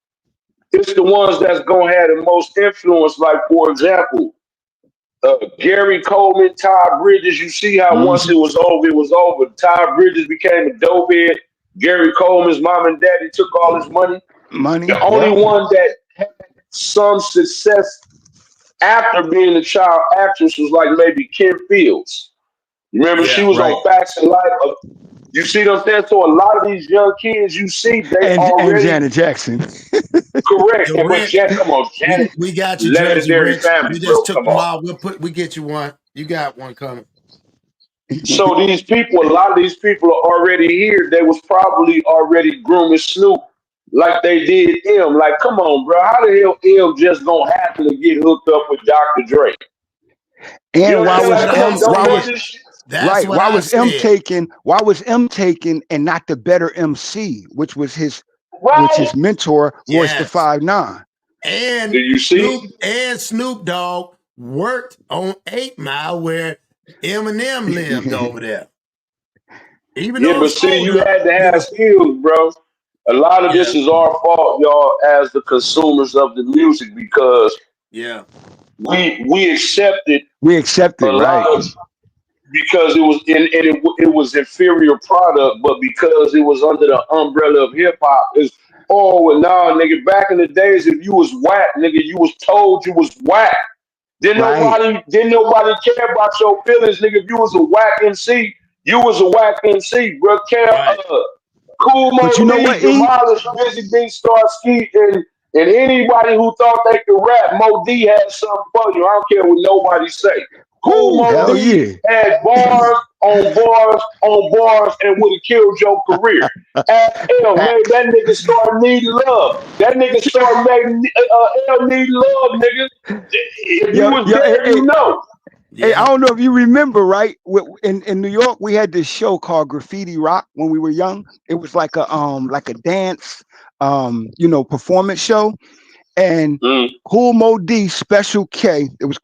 it's the ones that's gonna have the most influence. Like for example, Gary Coleman, Ty Bridges. You see how once it was over. Ty Bridges became a dope head. Gary Coleman's mom and daddy took all his money. The only one that had some success after being a child actress was like maybe Kim Fields. You remember she was on Facts and Life. You see what I'm saying? So a lot of these young kids, you see, they already... And Janet Jackson. Correct. Come on, Janet. We got you, legendary family. You just took them all. We get you one. You got one coming. So these people, a lot of these people are already here. They was probably already grooming Snoop like they did him. Like, come on, bro. How the hell M just gonna happen to get hooked up with Dr. Dre? And why was M taken and not the better MC, which was his mentor, Royce the 5'9"? And do you see? Snoop Dogg worked on 8 Mile where Eminem lived over there. Even Yeah, but see, you had to have skills, bro. A lot of this is our fault, y'all, as the consumers of the music, because we accepted a lot of, because it was it was inferior product, but because it was under the umbrella of hip hop, is well, nah, nigga. Back in the days, if you was whack, nigga, you was told you was whack. Didn't nobody care about your feelings, nigga. If you was a whack MC, you was a whack MC, bro. Cool Mo D, Demolished, Busy Big Star Ski, and anybody who thought they could rap, Mo D had something for you. I don't care what nobody say. Cool Mo D had bars on bars on bars and would have killed your career. L made that nigga start needing love. That nigga started making L need love, nigga. If you was there, you know. Hey, I don't know if you remember, right? In New York, we had this show called Graffiti Rock when we were young. It was like a dance, performance show. And Cool Mo D, Special K, it was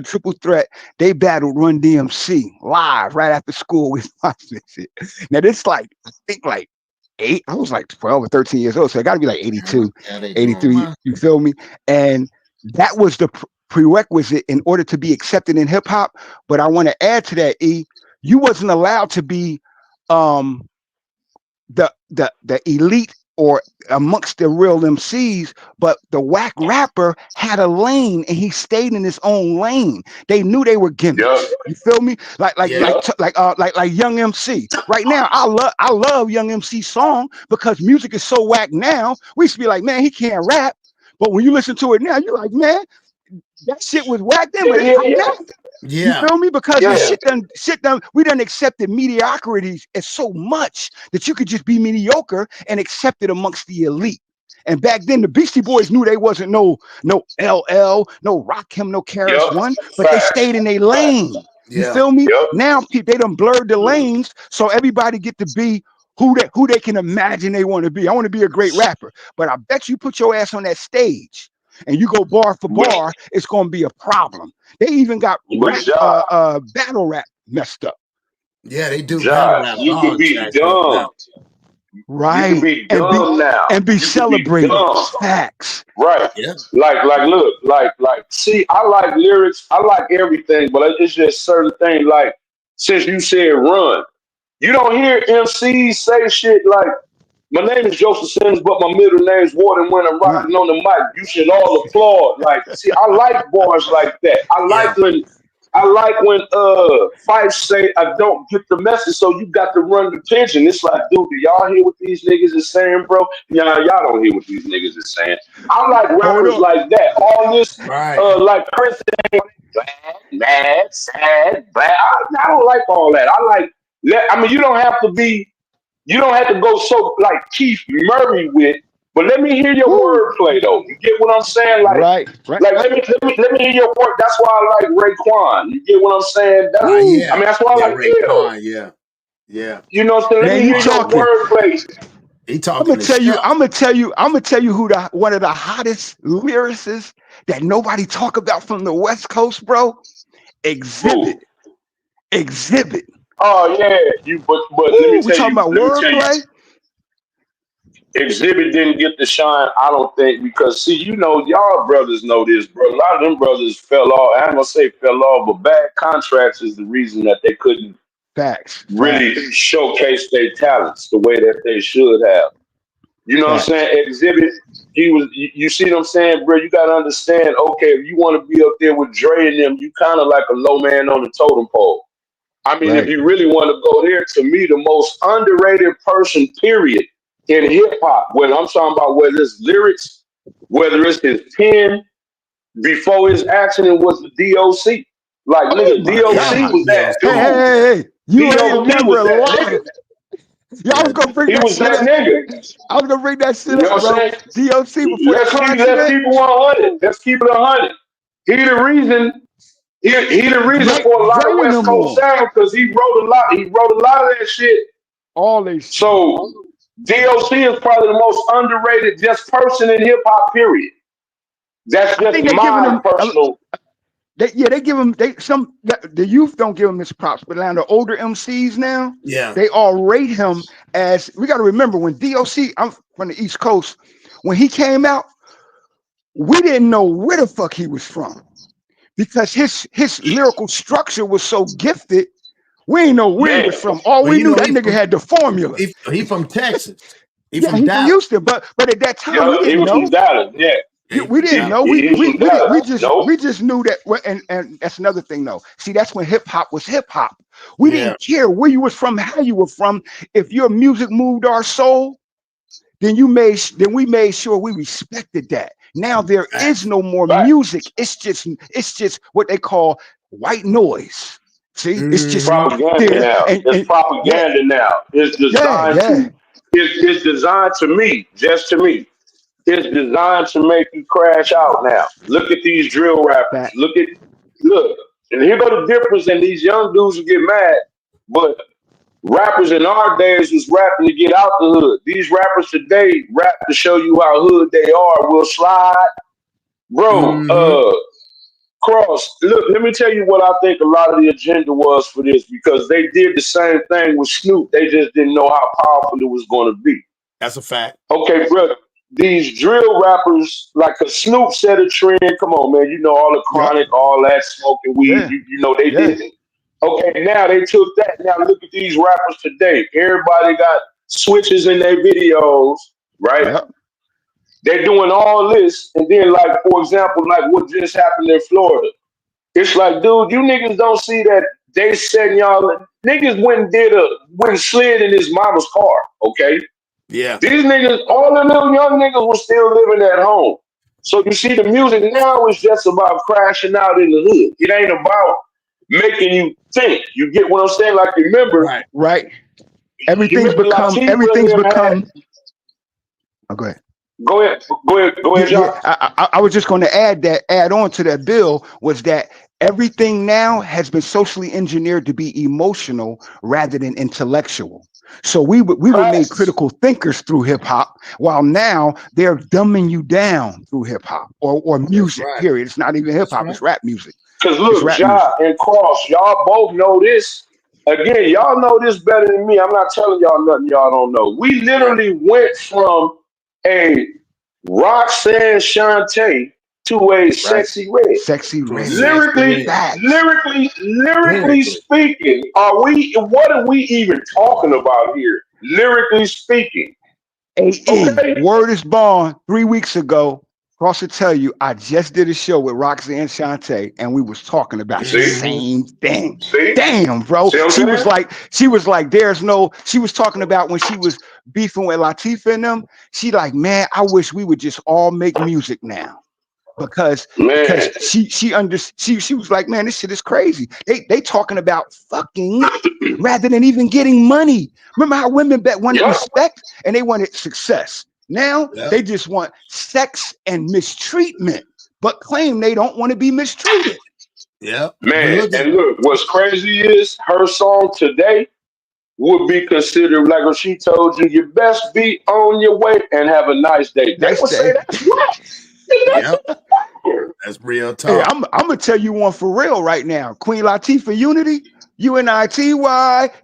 Triple Threat. They battled Run DMC live right after school. We watched this shit. Now this I think 8. I was like 12 or 13 years old, so it got to be like 82, 83. You feel me? And that was the prerequisite in order to be accepted in hip hop. But I want to add to that, you wasn't allowed to be the elite or amongst the real MCs, but the whack rapper had a lane and he stayed in his own lane. They knew they were gimmicks. You feel me? Like Young MC. Right now, I love Young MC's song because music is so whack now. We used to be like, man, he can't rap. But when you listen to it now, you're like, man, that shit was whack then, but you feel me? Because we done accepted mediocrity as so much that you could just be mediocre and accept it amongst the elite. And back then, the Beastie Boys knew they wasn't no LL, no Rakim, no KRS-One, but they stayed in their lane. You feel me? Now they done blurred the lanes, so everybody get to be who they can imagine they want to be. I want to be a great rapper, but I bet you put your ass on that stage and you go bar for bar, it's going to be a problem. They even got battle rap messed up. Yeah, they do. Battle rap. You could be dumb. Right. You can be dumb now. And be celebrated. Facts. Right. Yeah. Like, see, I like lyrics. I like everything, but it's just certain things. Like, since you said run, you don't hear MCs say shit like, my name is Joseph Sims, but my middle name's Warden. When I'm rocking on the mic, you should all applaud. Like, see, I like bars like that. I like when Fife say, I don't get the message, so you got to run the pigeon. It's like, dude, do y'all hear what these niggas is saying, bro? Y'all don't hear what these niggas is saying. I like rappers like that. All this, like Prince, mad, sad, bad. I don't like all that. I mean, you don't have to go so like Keith Murray with, but let me hear your wordplay though. You get what I'm saying? Like, right. Like let me hear your word. That's why I like Raekwon. You get what I'm saying? I mean, that's why I like Raekwon. Yeah. You know what I'm saying? Let me hear your wordplay. He talking. I'm gonna tell you who one of the hottest lyricists that nobody talk about from the West Coast, bro. Exhibit. Oh yeah, but let me tell we talking about wordplay. Exhibit didn't get the shine, I don't think, because see, y'all brothers know this, bro. A lot of them brothers fell off. I'm gonna say fell off, but bad contracts is the reason that they couldn't really showcase their talents the way that they should have. You know what I'm saying? Exhibit, you see what I'm saying, bro? You gotta understand, okay, if you want to be up there with Dre and them, you kind of like a low man on the totem pole. I mean, if you really want to go there, to me, the most underrated person, period, in hip hop, whether I'm talking about whether it's lyrics, whether it's his pen, before his accident was the DOC. Like, nigga, DOC was that dude. Hey, you ain't remember a lot. Y'all was gonna bring that shit up. Nigga. I was gonna bring that shit up, bro. DOC before let's keep it 100. Let's keep it 100. He the reason. He the reason for a lot of West Coast sound because he wrote a lot. He wrote a lot of that shit. All this. So DOC is probably the most underrated just person in hip hop. Period. That's just my personal. They give them the youth don't give him his props, but now the older MCs now, they all rate him as. We got to remember when DOC, I'm from the East Coast, when he came out, we didn't know where the fuck he was from because his lyrical structure was so gifted. We didn't know where he was from. All we knew, that nigga had the formula. He from Texas. He from Houston, but at that time we didn't know. From Dallas, we didn't know. We just knew that. And that's another thing, though. See, that's when hip hop was hip hop. We didn't care where you was from, how you were from. If your music moved our soul, then we made sure we respected that. Now there is no more music. It's just what they call white noise. See, it's just propaganda now. It's propaganda now. It's designed it's designed to me, just to me. It's designed to make you crash out now. Look at these drill rappers. Look. And here go the difference, and these young dudes will get mad, but rappers in our days was rapping to get out the hood. These rappers today rap to show you how hood they are. Will slide. Bro, Cross, look, let me tell you what I think a lot of the agenda was for this, because they did the same thing with Snoop. They just didn't know how powerful it was going to be. That's a fact. Okay, brother. These drill rappers, like a Snoop set a trend. Come on, man. You know, all the chronic, all that smoking weed. You know, they did it. Okay, now they took that. Now look at these rappers today. Everybody got switches in their videos, right? Yep. They're doing all this, and then, like, for example, like what just happened in Florida. It's like, dude, you niggas don't see that they setting y'all. Niggas went and slid in his mama's car, okay? Yeah. These niggas, all the little young niggas were still living at home. So you see, the music now is just about crashing out in the hood. It ain't about making you think. You get what I'm saying? Like, remember. Right. Everything's become. Oh, go ahead. Go ahead, John. I was just going to add on to that, Bill, was that everything now has been socially engineered to be emotional rather than intellectual. So we were made critical thinkers through hip hop, while now they're dumbing you down through hip hop or music, period. It's not even hip hop, it's rap music. Because look, Ja and Cross, y'all both know this. Again, y'all know this better than me. I'm not telling y'all nothing y'all don't know. We literally went from a Roxanne Shante to a Sexy Red. Sexy Red. Lyrically speaking, what are we even talking about here? Lyrically speaking. Word is born 3 weeks ago. Cross to tell you, I just did a show with Roxanne Shante, and we was talking about the same thing. Damn, bro. She was like, there's no. She was talking about when she was beefing with Latifah and them. She like, man, I wish we would just all make music now, because she was like, man, this shit is crazy. They talking about fucking rather than even getting money. Remember how women wanted respect and they wanted success. Now they just want sex and mistreatment, but claim they don't want to be mistreated. Yeah, man. And look, what's crazy is her song today would be considered, like what she told you, you best be on your way and have a nice day. They would say that's right. That's real talk. Hey, I'm gonna tell you one for real right now. Queen Latifah, Unity, UNITY,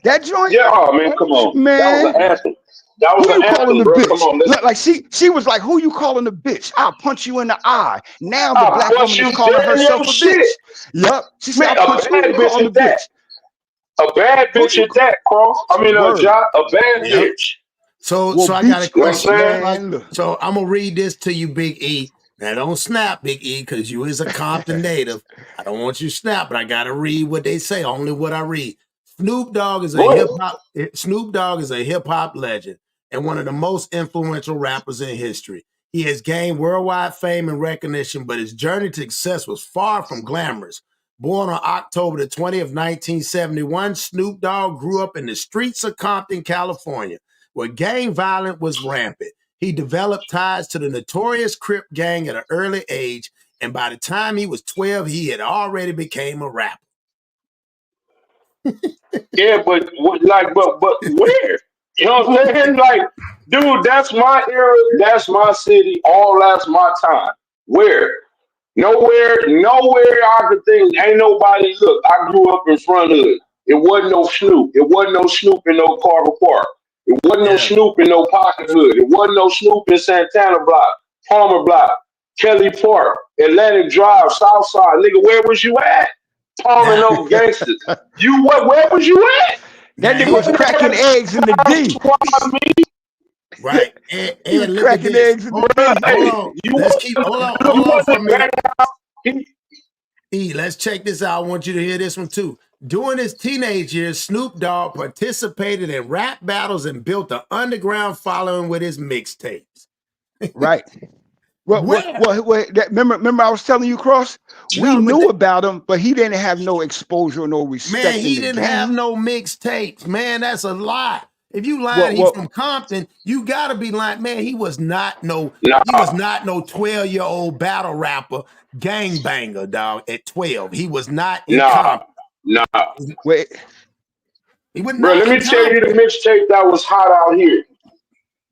that joint. Yeah, oh man, come on, man. That was an anthem. That was an anthem, bro. Come on, like she was like, "Who you calling a bitch? I'll punch you in the eye." Now the black woman is calling herself a bitch. Yep, she said, "I'll punch you in the bitch." A bad bitch at that, Cross. I mean, a bad bitch. So I got a question. So I'm gonna read this to you, Big E. Now don't snap, Big E, because you is a Compton native. I don't want you to snap, but I gotta read what they say. Only what I read. Snoop Dogg is a hip hop legend and one of the most influential rappers in history. He has gained worldwide fame and recognition, but his journey to success was far from glamorous. Born on October the 20th, 1971, Snoop Dogg grew up in the streets of Compton, California, where gang violence was rampant. He developed ties to the notorious Crip gang at an early age, and by the time he was 12, he had already became a rapper. Yeah, but where? You know what I'm saying? Like, dude, that's my era, that's my city, all that's my time. Where? Nowhere I could think, ain't nobody, look, I grew up in front hood. It wasn't no Snoop. It wasn't no Snoop in no Carver Park. It wasn't no Snoop in no Pocket Hood. It wasn't no Snoop in Santana Block, Palmer Block, Kelly Park, Atlantic Drive, Southside. Nigga, where was you at? Palmer no gangsters. Where was you at? That nigga was cracking eggs in the D. Right. And look at this. Hold on. Hold on for a minute. Let's check this out. I want you to hear this one too. During his teenage years, Snoop Dogg participated in rap battles and built an underground following with his mixtapes. Right. Well, remember I was telling you, Cross? We knew about him, but he didn't have no exposure or no respect. Man, he didn't have no mixtapes. Man, that's a lie. If you lying he's from Compton, you gotta be lying. Man, he was not no 12-year-old battle rapper, gangbanger, dog, at 12. He was not in Compton. Wait. Bro, let me tell you the mixtape that was hot out here.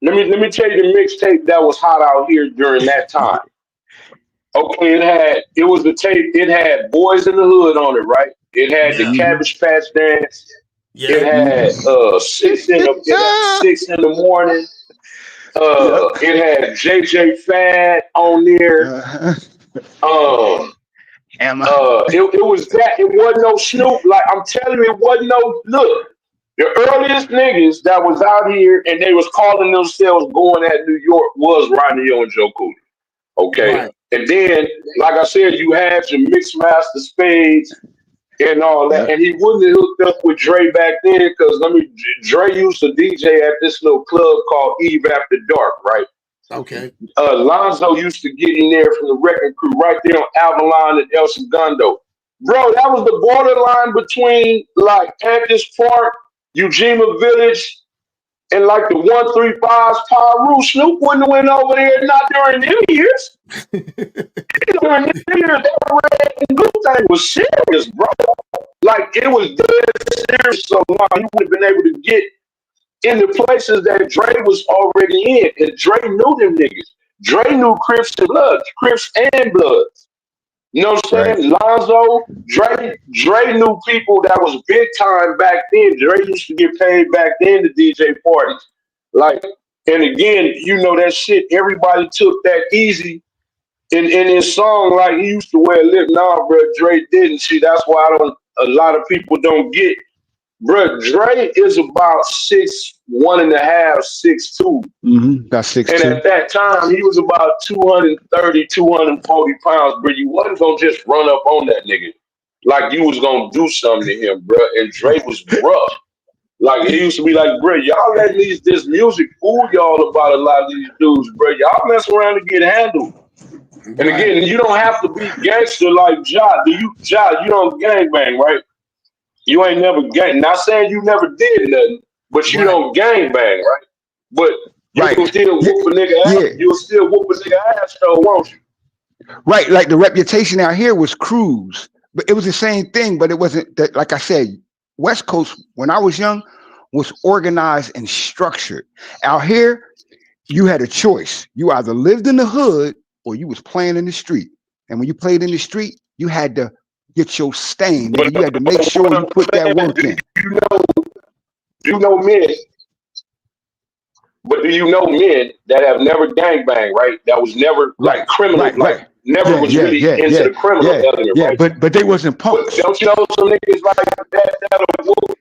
Let me tell you the mixtape that was hot out here during that time. Okay, it had Boys in the Hood on it, right? It had the Cabbage Patch Dance. Yeah. It had 6 in the morning. It had JJ Fad on there. It was that. It wasn't no Snoop. Like I'm telling you, it wasn't no look. The earliest niggas that was out here and they was calling themselves going at New York was Rodney O and Joe Cooley. Okay. Right. And then, like I said, you had your Mixmaster Spades and all that. And he wouldn't have hooked up with Dre back then because Dre used to DJ at this little club called Eve After Dark, right? Okay. Lonzo used to get in there from the Wrecking Crew right there on Avalon and El Segundo. Bro, that was the borderline between like Panthers Park, Ujima Village, and like the 135's Pyru. Snoop wouldn't have went over there, not during them years. During them years, that Red and Blue thing was serious, bro. Like, it was dead serious, so long you would have been able to get in the places that Dre was already in. And Dre knew them niggas. Dre knew Crips and Bloods. You know what I'm saying? Right. Lonzo, Dre knew people that was big time back then. Dre used to get paid back then to DJ parties. Like, and again, you know that shit, everybody took that easy in his song, like he used to wear a lip. Nah, bro, Dre didn't. See, that's why a lot of people don't get. Bro, Dre is about 6'1.5", 6'2". About 6'2". And at that time, he was about 230, 240 pounds, bro. You wasn't going to just run up on that nigga like you was going to do something to him, bro. And Dre was rough. Like, he used to be like, bro, y'all letting this music fool y'all about a lot of these dudes, bro. Y'all mess around and get handled. And again, you don't have to be gangster like Ja. You don't gangbang, right? You ain't never gang. Not saying you never did nothing, but you don't gang bang, right? But you can still whoop a nigga ass. Yeah. You'll still whoop a nigga ass, though, won't you? Right. Like the reputation out here was Cruz, but it was the same thing. But it wasn't that. Like I said, West Coast when I was young was organized and structured. Out here, you had a choice. You either lived in the hood or you was playing in the street. And when you played in the street, you had to get your stain. You had to make sure you put that work in. You know men, but do you know men that have never gangbanged, right? That was never like criminal, never was really into the criminal element, right? But they wasn't punks. But don't you know some niggas like that'll whoop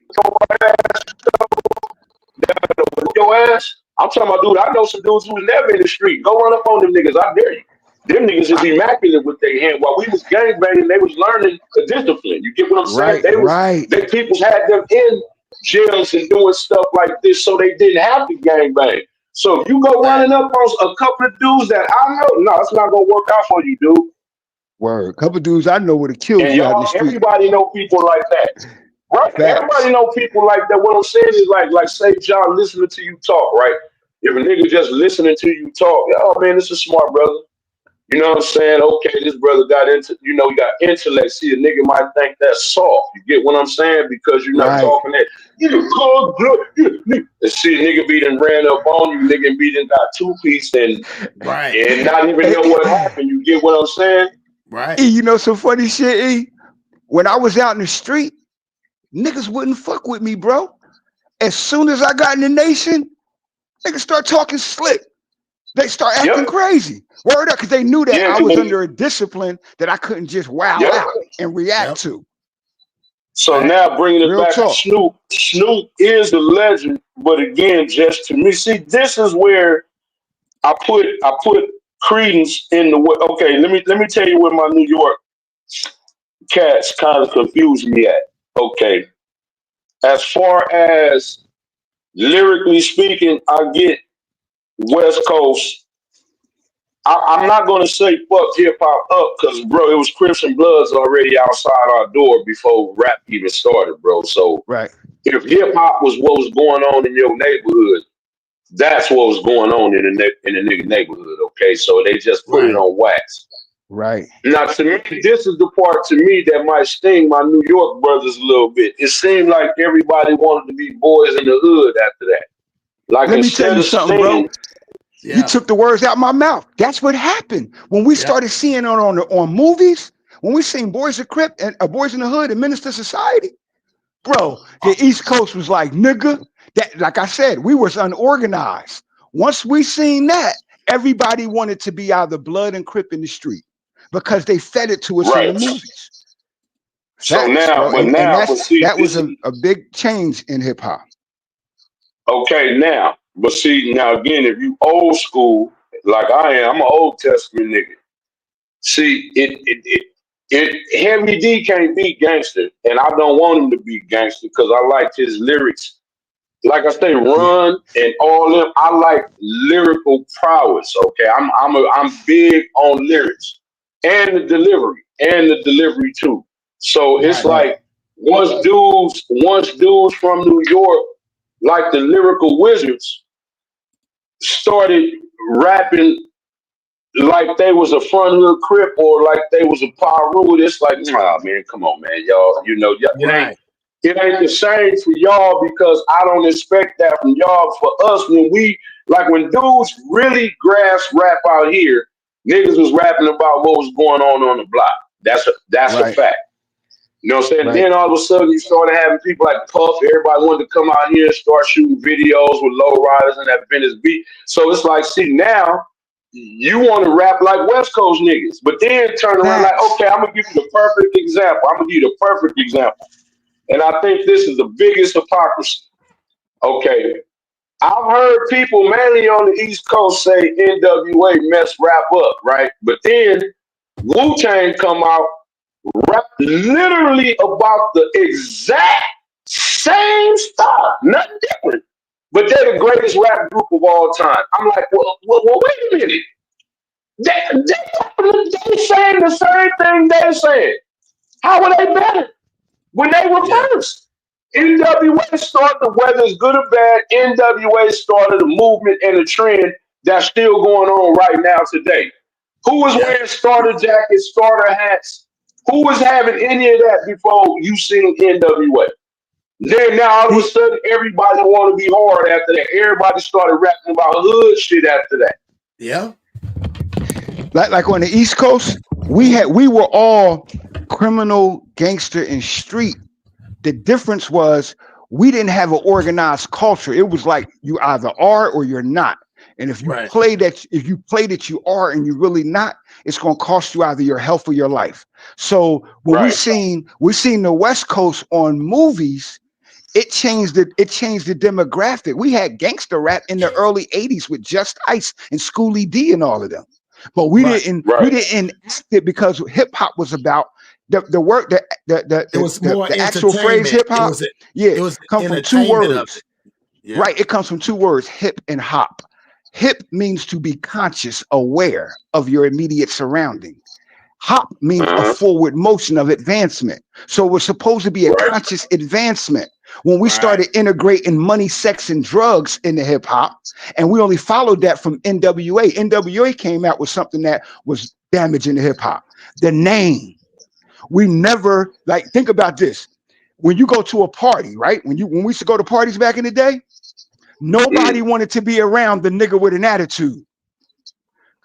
your ass? I'm talking about, dude, I know some dudes who was never in the street. Go run up on them niggas, I dare you. Them niggas is immaculate with their hand. While we was gangbanging, they was learning the discipline. You get what I'm saying? They people had them in jails and doing stuff like this so they didn't have to gangbang. So if you go running up on a couple of dudes that I know, no, it's not gonna work out for you, dude. Word. A couple of dudes I know would have killed you out in the street. Everybody know people like that. Right? Facts. Everybody know people like that. What I'm saying is like say John listening to you talk, right? If a nigga just listening to you talk, oh man, this is smart brother. You know what I'm saying? Okay, this brother got into, he got intellect. See, a nigga might think that's soft. You get what I'm saying? Because you're not talking that. And see, a nigga be done ran up on you, nigga be done got 2-piece and not even know what happened. You get what I'm saying? Right. E, you know some funny shit, E? When I was out in the street, niggas wouldn't fuck with me, bro. As soon as I got in the nation, niggas start talking slick. They start acting crazy. Word up, because they knew that I was under a discipline that I couldn't just wow out and react to. So now bringing it back to Snoop. Snoop is a legend, but again, just to me, see, this is where I put credence in the way. Okay, let me tell you where my New York cats kind of confused me at. Okay, as far as lyrically speaking, I get West Coast. I'm not going to say fuck hip hop up because, bro, it was Crips and Bloods already outside our door before rap even started, bro. So if hip hop was what was going on in your neighborhood, that's what was going on in the nigga neighborhood. Okay, so they just put it on wax. Right. Now, to me, this is the part to me that might sting my New York brothers a little bit. It seemed like everybody wanted to be boys in the hood after that. Like, let me tell you something, bro. You took the words out of my mouth. That's what happened when we started seeing it on movies. When we seen Boys of Crip and Boys in the Hood and Minister Society, bro, the East Coast was like, nigga. That, like I said, we was unorganized. Once we seen that, everybody wanted to be either Blood and Crip in the street because they fed it to us in the movies. So that was a big change in hip hop. Okay, now. But see, now again, if you old school, like I am, I'm an Old Testament nigga. See, Heavy D can't be gangster, and I don't want him to be gangster because I like his lyrics. Like I say, Run and all them. I like lyrical prowess. Okay, I'm big on lyrics and the delivery too. So it's like once dudes from New York, like the Lyrical Wizards, started rapping like they was a front hood Crip or like they was a Paru. It's like, nah, man, come on, man, y'all. You know, it ain't the same for y'all because I don't expect that from y'all. For us, when dudes really grasp rap out here, niggas was rapping about what was going on the block. That's a fact. You know what I'm saying? Then all of a sudden you started having people like Puff. Everybody wanted to come out here and start shooting videos with low riders and that Venice beat. So it's like, see, now you want to rap like West Coast niggas, but then turn around like, okay, I'm gonna give you the perfect example. And I think this is the biggest hypocrisy. Okay. I've heard people mainly on the East Coast say NWA messed rap up, right? But then Wu-Tang come out, rap literally about the exact same stuff, nothing different. But they're the greatest rap group of all time. I'm like, well wait a minute. They saying the same thing they're saying. How were they better when they were first? NWA started, whether it's good or bad, NWA started a movement and a trend that's still going on right now today. Who was wearing starter jackets, starter hats? Who was having any of that before you seen NWA? Then now all of a sudden everybody want to be hard after that. Everybody started rapping about hood shit after that. Yeah. Like on the East Coast, we were all criminal, gangster, and street. The difference was we didn't have an organized culture. It was like you either are or you're not. And if you play that you are and you're really not, it's gonna cost you either your health or your life. So when we seen the West Coast on movies, it changed the demographic. We had gangster rap in the early 80s with Just Ice and Schoolie D and all of them. But we didn't because hip hop was about the work the actual phrase hip hop. It was come from two words. Right. It comes from two words, hip and hop. Hip means to be conscious, aware of your immediate surrounding. Hop means a forward motion of advancement. So it was supposed to be a conscious advancement. When we started integrating money, sex, and drugs into hip hop, and we only followed that from NWA. NWA came out with something that was damaging to hip hop. The name. We never, like, think about this. When you go to a party, right? When we used to go to parties back in the day, nobody wanted to be around the nigga with an attitude.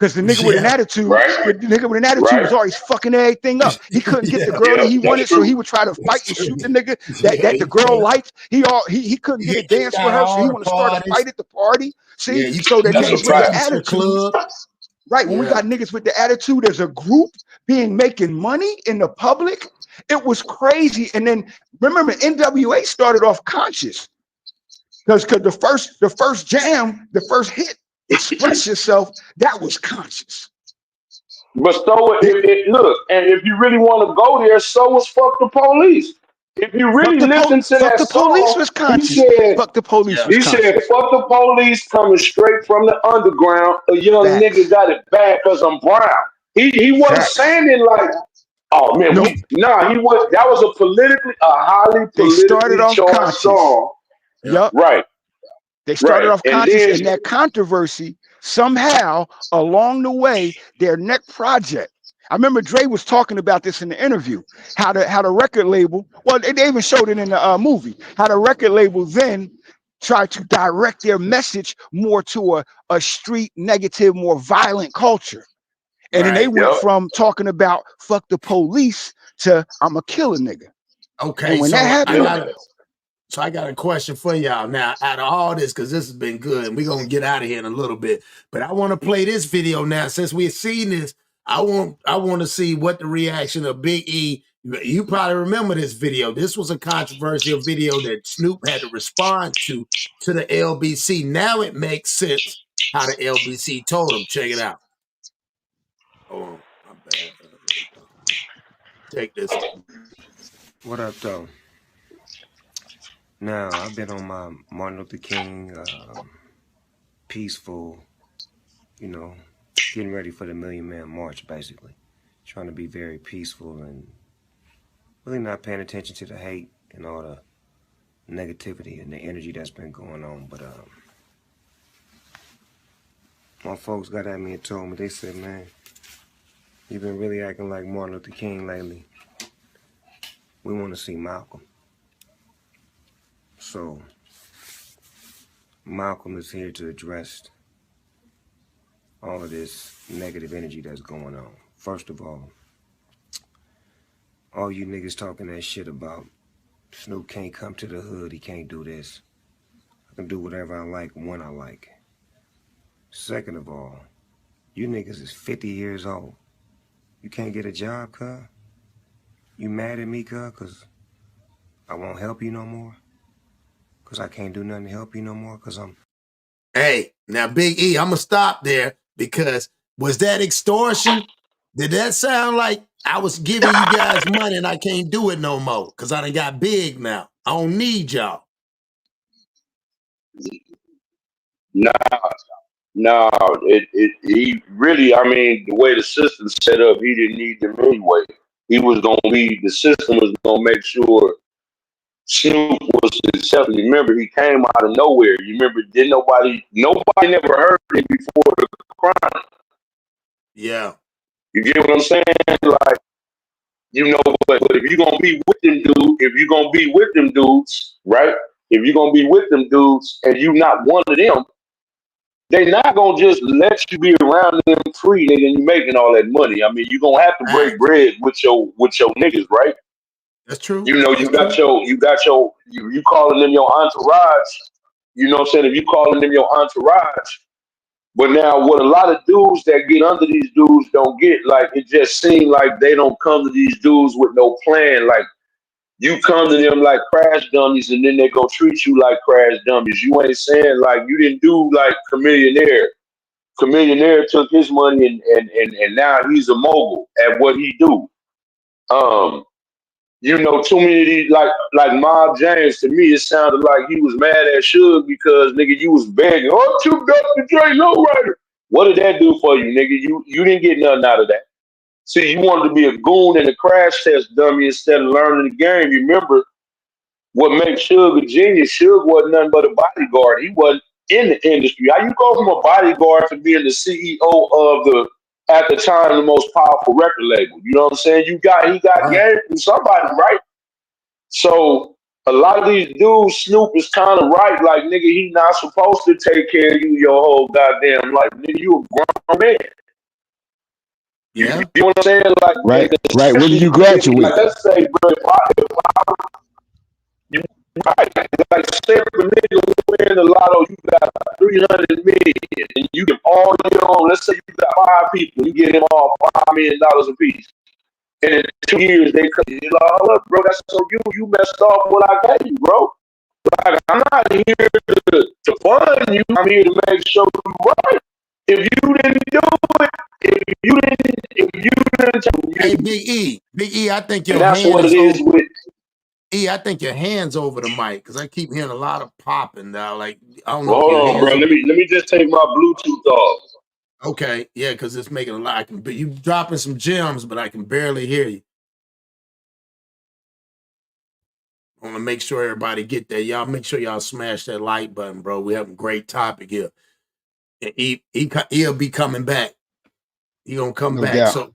Because the nigga with an attitude, was always fucking everything up. He couldn't get the girl that he wanted, so he would try to fight and shoot the nigga that the girl liked. He couldn't get a dance with her, so he want to start a fight at the party. See, so the niggas with the attitude. Right, when we got niggas with the attitude as a group making money in the public, it was crazy. And then remember, NWA started off conscious because the first jam, the first hit, Express Yourself, that was conscious. But so look, and if you really want to go there, so was Fuck the Police. If you really listen to that song, police was conscious. He said, fuck the police was he conscious. said, fuck the police coming straight from the underground. A young nigga got it bad because I'm brown. He wasn't saying it like, oh man, he was. That was a highly politically charged song. Yep. Right. They started off conscious, and that controversy somehow along the way, their next project. I remember Dre was talking about this in the interview, how the record label, well, they even showed it in the movie, how the record label then tried to direct their message more to a street negative, more violent culture. And then they went from talking about fuck the police to I'm a killer nigga. Okay, and when that happened, I got a question for y'all now. Out of all this, because this has been good, and we're gonna get out of here in a little bit. But I want to play this video now. Since we've seen this, I want to see what the reaction of Big E. You probably remember this video. This was a controversial video that Snoop had to respond to the LBC. Now it makes sense how the LBC told him. Check it out. Oh, my bad. Take this. What up, though? Now, I've been on my Martin Luther King, peaceful, getting ready for the Million Man March, basically. Trying to be very peaceful and really not paying attention to the hate and all the negativity and the energy that's been going on. But my folks got at me and told me, they said, man, you've been really acting like Martin Luther King lately. We want to see Malcolm. So, Malcolm is here to address all of this negative energy that's going on. First of all you niggas talking that shit about Snoop can't come to the hood, he can't do this. I can do whatever I like when I like. Second of all, you niggas is 50 years old. You can't get a job, cuz? You mad at me, cuz? Because I won't help you no more? Because I can't do nothing to help you no more? Because I'm... Hey, now, Big E, I'm going to stop there because was that extortion? Did that sound like I was giving you guys money and I can't do it no more because I done got big now? I don't need y'all. No, he really, I mean, the way the system's set up, he didn't need them anyway. The system was going to make sure Snoop was successful. Remember, he came out of nowhere. You remember, nobody never heard him before the crime. Yeah. You get what I'm saying? Like, but if you're going to be with them dudes, right? If you're going to be with them dudes and you not one of them, they not going to just let you be around them free, nigga, and you making all that money. I mean, you're going to have to break bread with your niggas, right? That's true. You calling them your entourage. You know what I'm saying? If you calling them your entourage. But now what a lot of dudes that get under these dudes don't get, like, it just seems like they don't come to these dudes with no plan. Like, you come to them like crash dummies and then they go treat you like crash dummies. You ain't saying, like, you didn't do like Chameleonaire. Chameleonaire took his money and now he's a mogul at what he do. Too many of these, like Mob James, to me, it sounded like he was mad at Suge because, nigga, you was begging, oh, you got the Dre Lowrider. What did that do for you, nigga? You didn't get nothing out of that. See, you wanted to be a goon and a crash test dummy instead of learning the game. You remember what makes Suge a genius? Suge wasn't nothing but a bodyguard. He wasn't in the industry. How you go from a bodyguard to being the CEO of at the time, the most powerful record label? You know what I'm saying? He got game from somebody, right? So a lot of these dudes, Snoop is kind of right. Like, nigga, he not supposed to take care of you your whole goddamn life. Nigga, you a grown man. Yeah. You know what I'm saying? Like, right. Where did you graduate? Like, let's say, bro, you right, like say if a nigga win the lotto, you got 300 million, and you give all your own. Let's say you got 5 people, you get them all $5 million a piece. And in 2 years, they come, you like, oh, look, bro, that's so you messed off what I gave you, bro. Like, I'm not here to fund you. I'm here to make sure you're right. If you didn't do it, if you didn't, hey, Big E, I think your that's hand what is it is over. with. E, I think your hand's over the mic because I keep hearing a lot of popping now. Like, I don't know Well, if your hold on, hands. bro. Let me just take my Bluetooth off. Okay, yeah, because it's making a lot. But you dropping some gems, but I can barely hear you. I want to make sure everybody get that. Y'all make sure y'all smash that like button, bro. We have a great topic here. And he'll be coming back. He gonna come back. Doubt.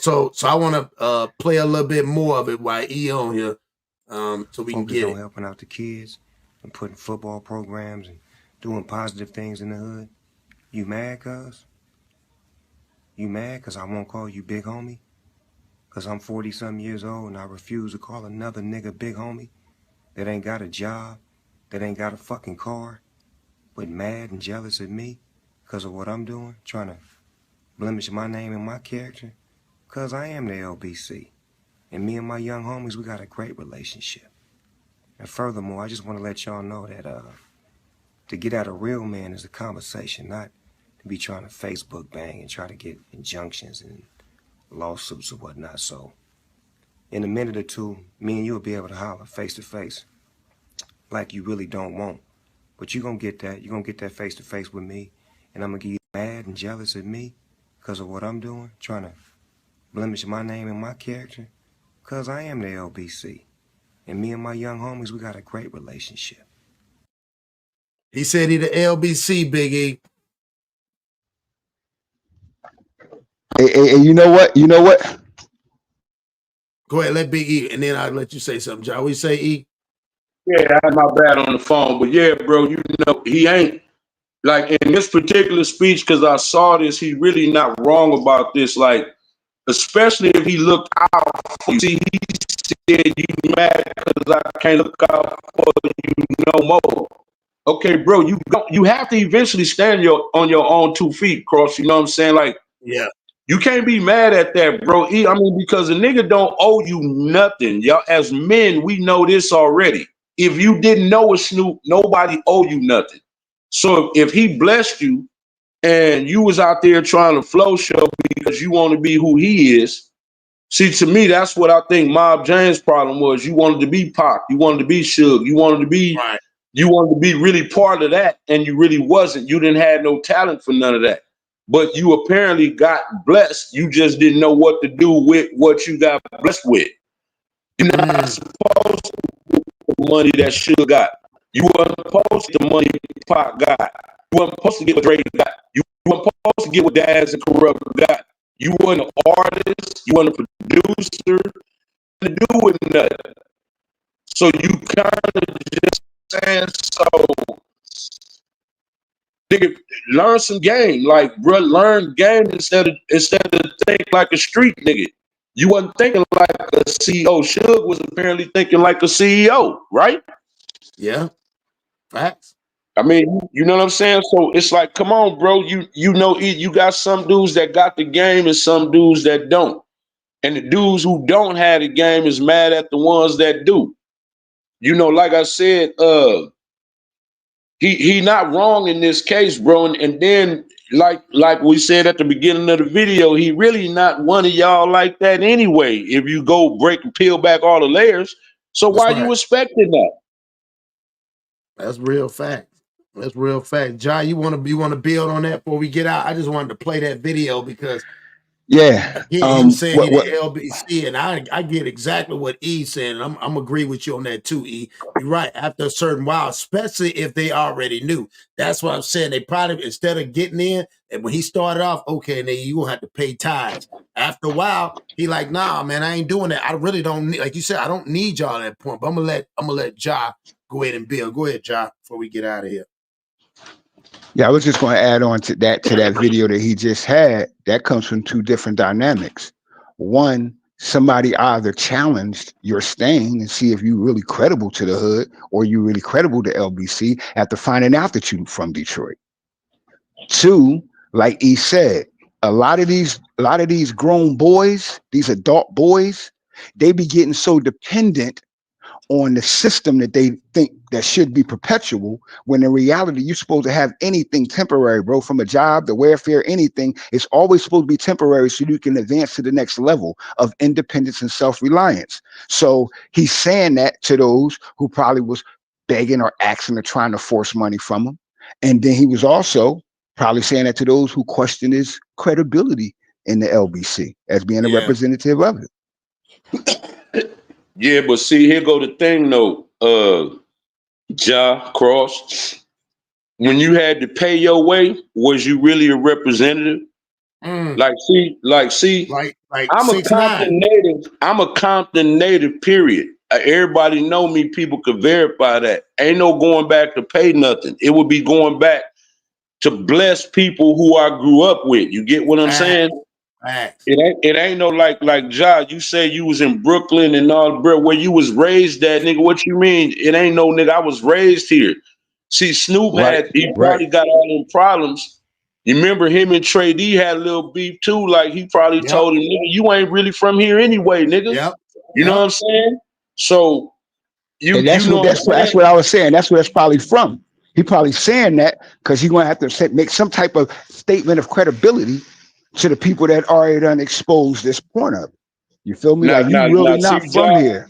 So I want to play a little bit more of it while E on here, so we can get on helping out the kids and putting football programs and doing positive things in the hood. You mad, cuz? You mad because I won't call you big homie? Because I'm 40-something years old and I refuse to call another nigga big homie that ain't got a job, that ain't got a fucking car, but mad and jealous at me because of what I'm doing, trying to blemish my name and my character? Because I am the LBC. And me and my young homies, we got a great relationship. And furthermore, I just want to let y'all know that to get at a real man is a conversation, not to be trying to Facebook bang and try to get injunctions and lawsuits or whatnot. So in a minute or two, me and you will be able to holler face to face like you really don't want. But you're going to get that. You're going to get that face to face with me. And I'm going to get you mad and jealous at me because of what I'm doing, trying to blemish my name and my character. Because I am the LBC. And me and my young homies, we got a great relationship. He said he the LBC, Big E. Hey, you know what? Go ahead, let Big E, and then I'll let you say something, John. What you say, E? Yeah, I had my bad on the phone, but yeah, bro, you know, he ain't like in this particular speech, because I saw this, he really not wrong about this. Like, especially if he looked out for you. See, he said you mad because I can't look out for you no more. Okay, bro, you have to eventually stand on your own 2 feet, Cross. You know what I'm saying? Like, yeah, you can't be mad at that, bro. I mean, because a nigga don't owe you nothing. Y'all, as men, we know this already. If you didn't know it, Snoop, nobody owe you nothing. So if he blessed you and you was out there trying to flow show because you want to be who he is, see, to me, that's what I think Mob James' problem was. You wanted to be Pac, you wanted to be Suge, you wanted to be really part of that, and you really wasn't. You didn't have no talent for none of that. But you apparently got blessed. You just didn't know what to do with what you got blessed with. You're not supposed to get the money that Suge got. You weren't supposed to get the money Pac got. You weren't supposed to get what Drake got. You weren't supposed to get what Daz and Corrupt got. You weren't an artist. You weren't a producer. To do with nothing. So you kind of just saying, so nigga, learn some game. Like, bro, learn game instead of think like a street nigga. You wasn't thinking like a CEO. Suge was apparently thinking like a CEO, right? Yeah. Facts. I mean, you know what I'm saying? So it's like, come on, bro. You know, you got some dudes that got the game and some dudes that don't. And the dudes who don't have the game is mad at the ones that do. You know, like I said, he not wrong in this case, bro. And then, like we said at the beginning of the video, he really not one of y'all like that anyway. If you go break and peel back all the layers, so That's why right. you expecting that? That's real fact. That's real fact. John, you want to build on that before we get out? I just wanted to play that video because yeah, he was saying he the LBC, and I get exactly what E's saying. I'm agree with you on that too, E. You're right. After a certain while, especially if they already knew. That's what I'm saying. They probably, instead of getting in, and when he started off, okay, and then you gonna have to pay tithes. After a while, he like, nah, man, I ain't doing that. I really don't need, like you said, I don't need y'all at that point. But I'm gonna let Ja go ahead and build. Go ahead, Ja, before we get out of here. Yeah, I was just going to add on to that video that he just had. That comes from two different dynamics. One, somebody either challenged your staying and see if you're really credible to the hood or you really credible to LBC after finding out that you're from Detroit. Two, like he said, a lot of these grown boys, these adult boys, they be getting so dependent on the system that they think that should be perpetual, when in reality you're supposed to have anything temporary, bro. From a job, the welfare, anything, it's always supposed to be temporary so you can advance to the next level of independence and self-reliance. So he's saying that to those who probably was begging or asking or trying to force money from him. And then he was also probably saying that to those who question his credibility in the LBC as being a representative of it. Yeah, but see, here go the thing though, Cross. When you had to pay your way, was you really a representative? Like, I'm a Compton native, period. Everybody know me, people could verify that. Ain't no going back to pay nothing. It would be going back to bless people who I grew up with. You get what I'm saying? It ain't no like Ja, you say you was in Brooklyn and all, bro, where you was raised at, nigga. What you mean? It ain't no nigga. I was raised here. See, Snoop probably got all them problems. You remember him and Trey D had a little beef too. Like he probably told him, nigga, you ain't really from here anyway, nigga. You know what I'm saying? So that's what I was saying. That's where that's probably from. He probably saying that because he's gonna have to make some type of statement of credibility to the people that already done exposed this point of it. You feel me? Like you really not from here.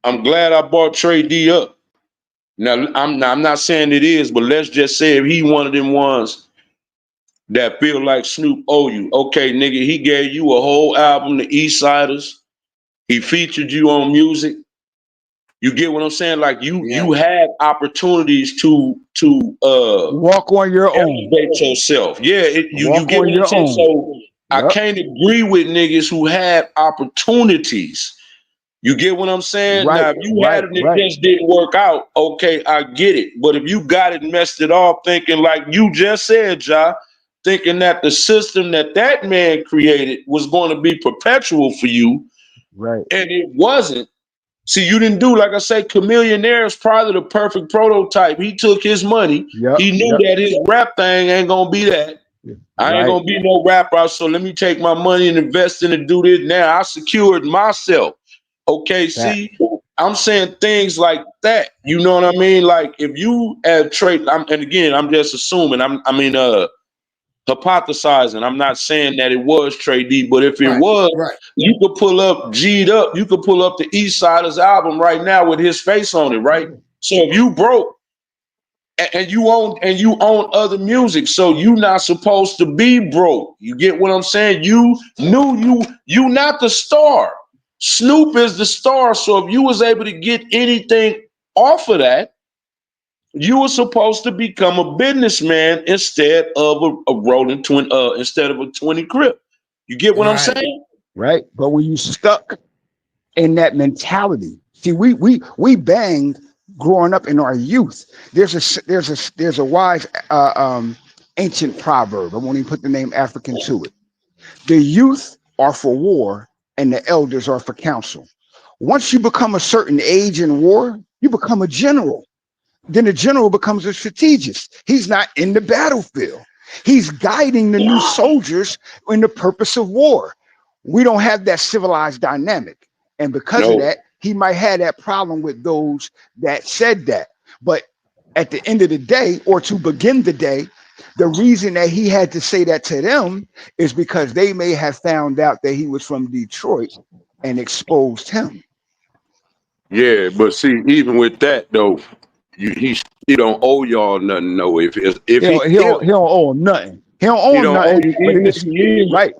I'm glad I brought Trey D up. Now I'm not saying it is, but let's just say if he one of them ones that feel like Snoop owe you. Okay, nigga, he gave you a whole album, the East Siders. He featured you on music. You get what I'm saying? Like you had opportunities to walk on your own, elevate yourself. Yeah, you get what I'm saying. So I can't agree with niggas who had opportunities. You get what I'm saying? Now, if you had it and it just didn't work out, okay, I get it. But if you got it and messed it up, thinking like you just said, Ja, thinking that the system that man created was going to be perpetual for you, and it wasn't. See, you didn't do, like I say, Chameleonaire is probably the perfect prototype. He took his money. He knew that his rap thing ain't going to be that. I ain't going to be no rapper, so let me take my money and invest in and do this. Now I secured myself. Okay, see, I'm saying things like that. You know what I mean? Like if you have trait, and again, I'm just assuming, hypothesizing. I'm not saying that it was Trey D, but if it was, you could pull up G'd Up. You could pull up the East Siders album right now with his face on it, right? So if you broke and you own other music, so you not supposed to be broke. You get what I'm saying? You knew you not the star. Snoop is the star. So if you was able to get anything off of that, you were supposed to become a businessman instead of a rolling twin, instead of a 20 crib. You get what I'm saying? Right. But when you stuck in that mentality, see, we banged growing up in our youth. There's a wise ancient proverb. I won't even put the name African to it. The youth are for war and the elders are for counsel. Once you become a certain age in war, you become a general. Then the general becomes a strategist. He's not in the battlefield. He's guiding the new soldiers in the purpose of war. We don't have that civilized dynamic. And because of that, he might have that problem with those that said that. But at the end of the day, or to begin the day, the reason that he had to say that to them is because they may have found out that he was from Detroit and exposed him. Yeah, but see, even with that though, he don't owe y'all nothing. No, if he don't owe him nothing. He don't owe him nothing. But it's right.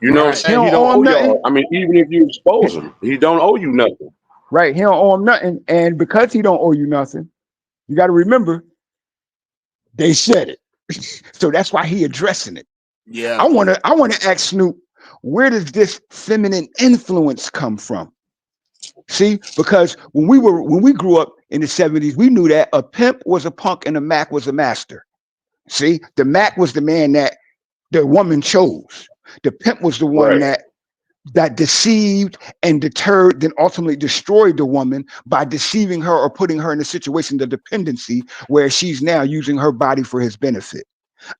You know what I'm saying? He don't owe y'all. I mean, even if you expose him, he don't owe you nothing. Right. He don't owe him nothing. And because he don't owe you nothing, you got to remember, they said it. So that's why he addressing it. Yeah. I want to ask Snoop, where does this feminine influence come from? See, because when we grew up in the 70s, we knew that a pimp was a punk and a Mac was a master. See, the Mac was the man that the woman chose. The pimp was the one that deceived and deterred, then ultimately destroyed the woman by deceiving her or putting her in a situation of dependency where she's now using her body for his benefit.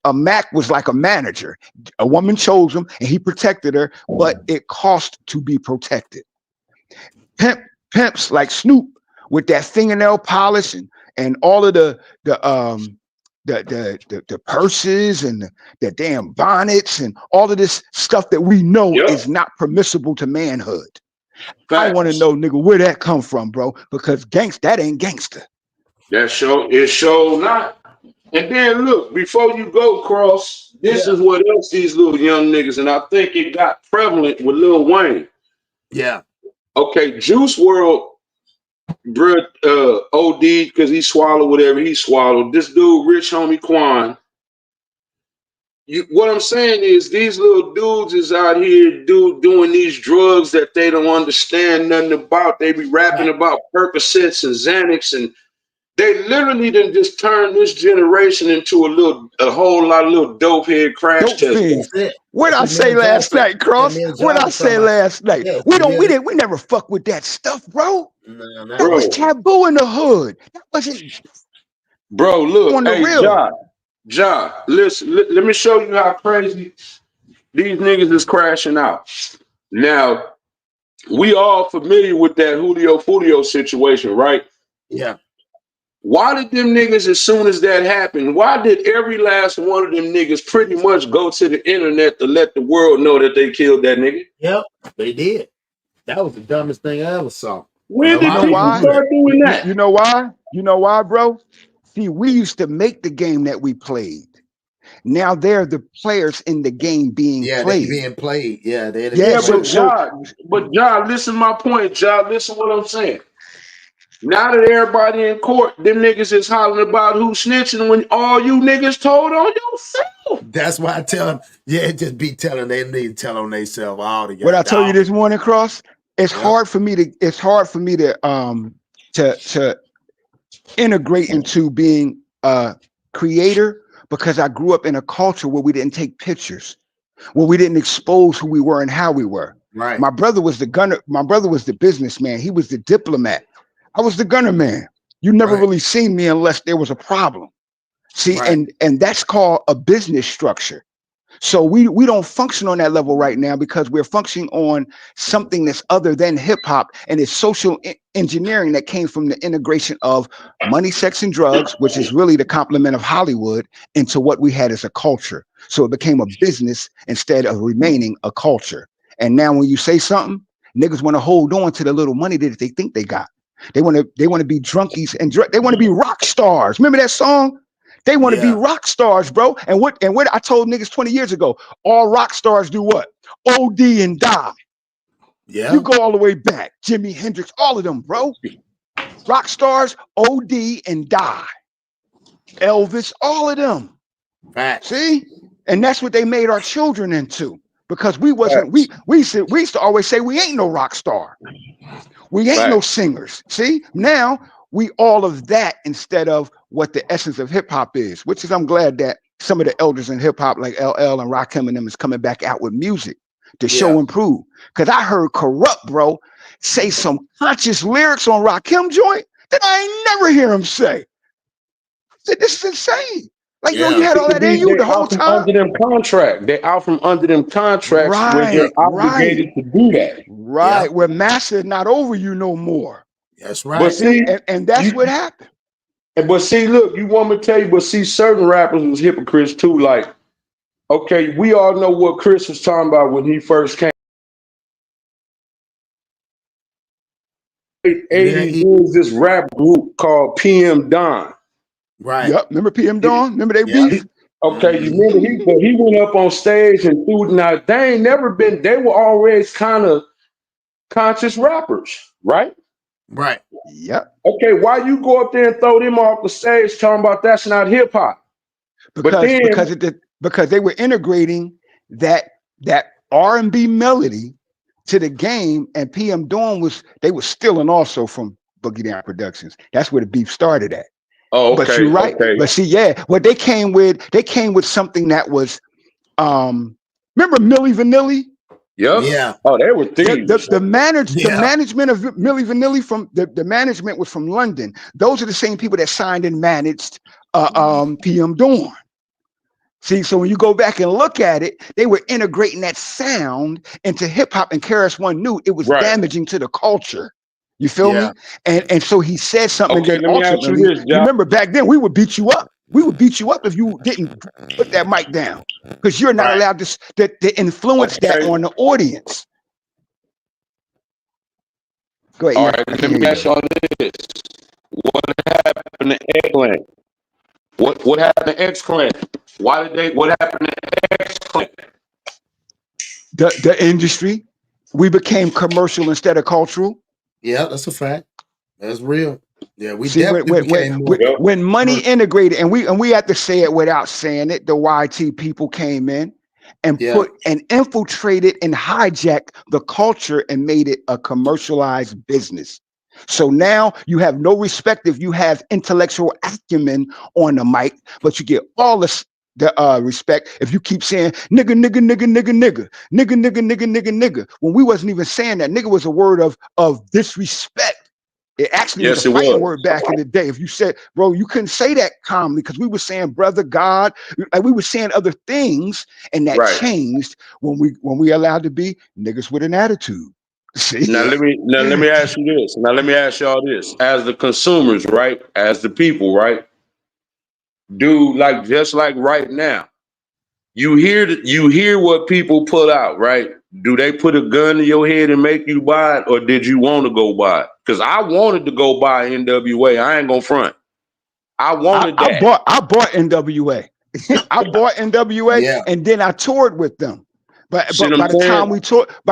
A Mac was like a manager. A woman chose him and he protected her, but it cost to be protected. Pimps like Snoop with that fingernail polish and all of the purses and the damn bonnets and all of this stuff that we know is not permissible to manhood. I want to know, nigga, where that come from, bro? Because that ain't gangster. It show not. And then look, before you go, Cross, this is what else these little young niggas, and I think it got prevalent with Lil Wayne. Yeah. Okay, Juice WRLD, OD because he swallowed whatever he swallowed. This dude, Rich Homie Quan. What I'm saying is these little dudes is out here doing these drugs that they don't understand nothing about. They be rapping about Percocets and Xanax, and they literally done just turn this generation into a whole lot of little dope head crash test. What I say last night, Cross? What I say last night? We never fuck with that stuff, bro. That was taboo in the hood. That wasn't. Bro, look, hey, John, listen, let me show you how crazy these niggas is crashing out. Now, we all familiar with that Julio Fulio situation, right? Yeah. Why did them niggas, as soon as that happened, why did every last one of them niggas pretty much go to the internet to let the world know that they killed that nigga? Yep, they did. That was the dumbest thing I ever saw. When did people start doing that? You know why? You know why, bro? See, we used to make the game that we played. Now they're the players in the game being played. They being played. Yeah, but John, listen to my point, John. Listen what I'm saying. Now that everybody in court, them niggas is hollering about who snitching when all you niggas told on yourself. That's why I tell them, just be telling they need to tell on themselves all together. What I told you this morning, Cross, it's hard for me to integrate into being a creator because I grew up in a culture where we didn't take pictures, where we didn't expose who we were and how we were. Right. My brother was the gunner. My brother was the businessman. He was the diplomat. I was the gunner man. You never really seen me unless there was a problem. See, and that's called a business structure. So we don't function on that level right now because we're functioning on something that's other than hip hop, and it's social engineering that came from the integration of money, sex, and drugs, which is really the complement of Hollywood, into what we had as a culture. So it became a business instead of remaining a culture. And now when you say something, niggas want to hold on to the little money that they think they got. They want to be drunkies and they want to be rock stars. Remember that song? They want to be rock stars, bro. And what I told niggas 20 years ago, all rock stars do what? OD and die. Yeah. You go all the way back. Jimi Hendrix, all of them, bro. Rock stars, OD and die. Elvis, all of them. Right. See? And that's what they made our children into. Because we used to always say we ain't no rock star. We ain't no singers. See, now we all of that instead of what the essence of hip hop is, which is I'm glad that some of the elders in hip hop like LL and Rakim and them is coming back out with music to show and prove. Because I heard Corrupt, bro, say some conscious lyrics on Rakim joint that I ain't never hear him say. I said, this is insane. Like, yo, you had all that in you the whole time. They're out from under them contracts where they're obligated to do that. Right, where master is not over you no more. That's right. But see, and that's what happened. But see, look, you want me to tell you, but see, certain rappers was hypocrites too. Like, okay, we all know what Chris was talking about when he first came. 80s, there was this rap group called PM Dawn. Right. Yep. Remember PM Dawn? Remember they beef? Okay, you remember he went up on stage and threw. Now they ain't never been. They were always kind of conscious rappers, right? Right. Yep. Okay, why you go up there and throw them off the stage talking about that's not hip hop? Because they were integrating that R&B melody to the game, and PM Dawn they were stealing also from Boogie Down Productions. That's where the beef started at. Oh, okay. But you're right. Okay. But see, yeah, what they came with something that was, remember Milli Vanilli? Yep. Yeah. Oh, they were thieves. The management of Milli Vanilli from the management was from London. Those are the same people that signed and managed PM Dawn. See, so when you go back and look at it, they were integrating that sound into hip hop, and KRS-One knew it was damaging to the culture. You feel me? And so he said something. Okay, that ultimately, you remember back then we would beat you up. We would beat you up if you didn't put that mic down, because you're not allowed to influence that on the audience. Go ahead. All right, let me ask y'all this: what happened to X-Clan? What happened to X-Clan? What happened to X-Clan? The industry, we became commercial instead of cultural. Yeah, that's a fact. That's real. Yeah, we see when money integrated, and we have to say it without saying it. The YT people came in and put and infiltrated and hijacked the culture and made it a commercialized business. So now you have no respect if you have intellectual acumen on the mic, but you get all the respect if you keep saying nigga, nigga, nigga, nigga, nigga, nigga, nigga, nigga, nigga, nigga. When we wasn't even saying that. Nigga was a word of disrespect. It actually was a fighting word back in the day. If you said, bro, you couldn't say that calmly, because we were saying brother, God, like we were saying other things, and that changed when we allowed to be niggas with an attitude. See? Now let me ask you this. Now let me ask y'all this. As the consumers, right? As the people, right? Just like right now, you hear what people put out, right? Do they put a gun to your head and make you buy it, or did you want to go buy it? Because I wanted to go buy NWA. I ain't gonna front. I wanted that. I bought NWA. I bought NWA, and then I toured with them. But by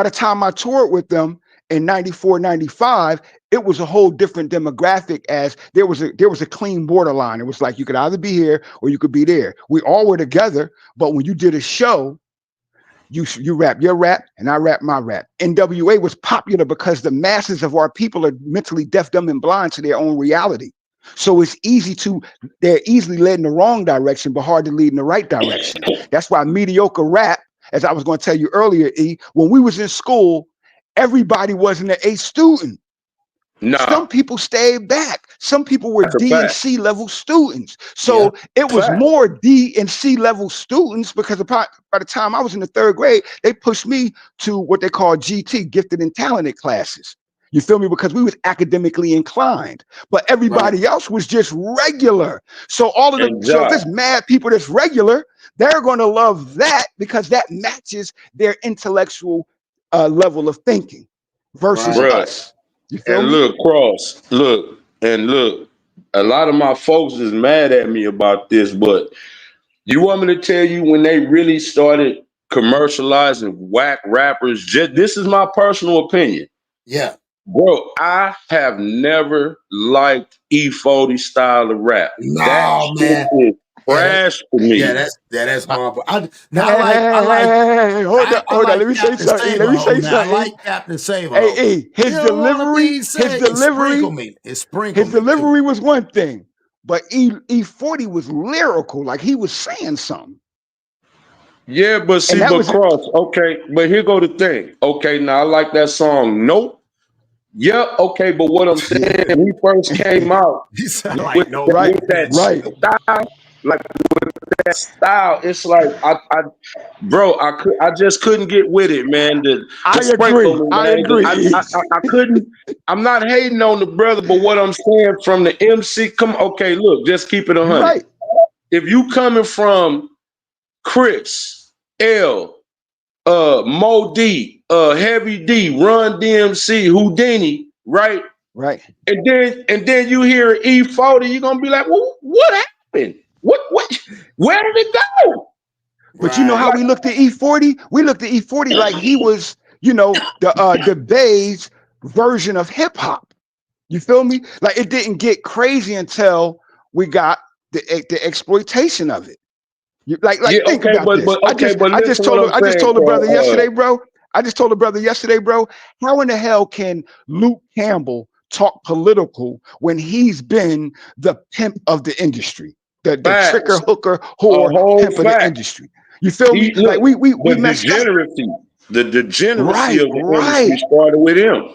the time I toured with them in 94, 95, it was a whole different demographic, as there was a clean borderline. It was like you could either be here or you could be there. We all were together, but when you did a show, you rap your rap and I rap my rap. NWA was popular because the masses of our people are mentally deaf, dumb, and blind to their own reality. So they're easily led in the wrong direction, but hard to lead in the right direction. That's why mediocre rap, as I was going to tell you earlier, when we was in school, everybody wasn't an A student. No. Some people stayed back. Some people were D and C level students. So it was more D and C level students, because by the time I was in the 3rd grade, they pushed me to what they call GT, gifted and talented classes. You feel me? Because we was academically inclined, but everybody else was just regular. So all of so if there's mad people that's regular, they're going to love that because that matches their intellectual level of thinking versus us. You feel me? Look, Cross, look, a lot of my folks is mad at me about this, but you want me to tell you when they really started commercializing whack rappers? This is my personal opinion. Yeah. Bro, I have never liked E40 style of rap. No, that man. Is trash to me. Yeah, that's horrible. I Hold on. Let me say something. I like Captain Save. Hey, his delivery was one thing, but E40 was lyrical, like he was saying something. Yeah, but see, Cross, okay, but here go the thing. Okay, now I like that song. Nope. Yeah, okay, but what I'm saying, when he first came out with that style, it's like I just couldn't get with it, man. I agree. I couldn't. I'm not hating on the brother, but what I'm saying from the MC, okay, look, just keep it 100. Right. If you coming from Chris, L, Mo D, Heavy D, Run DMC, Houdini, right? Right. And then you hear E40, you're gonna be like, well, what happened? What? Where did it go? But you know how we looked at E40? We looked at E40 like he was, the Bay's version of hip hop. You feel me? Like it didn't get crazy until we got the exploitation of it. Think about this. I just told the brother yesterday, bro. I just told a brother yesterday, bro, how in the hell can Luke Campbell talk political when he's been the pimp of the industry, the tricker, hooker, whore, pimp of the industry? You feel me? Like we messed up. The degeneracy of the industry started with him.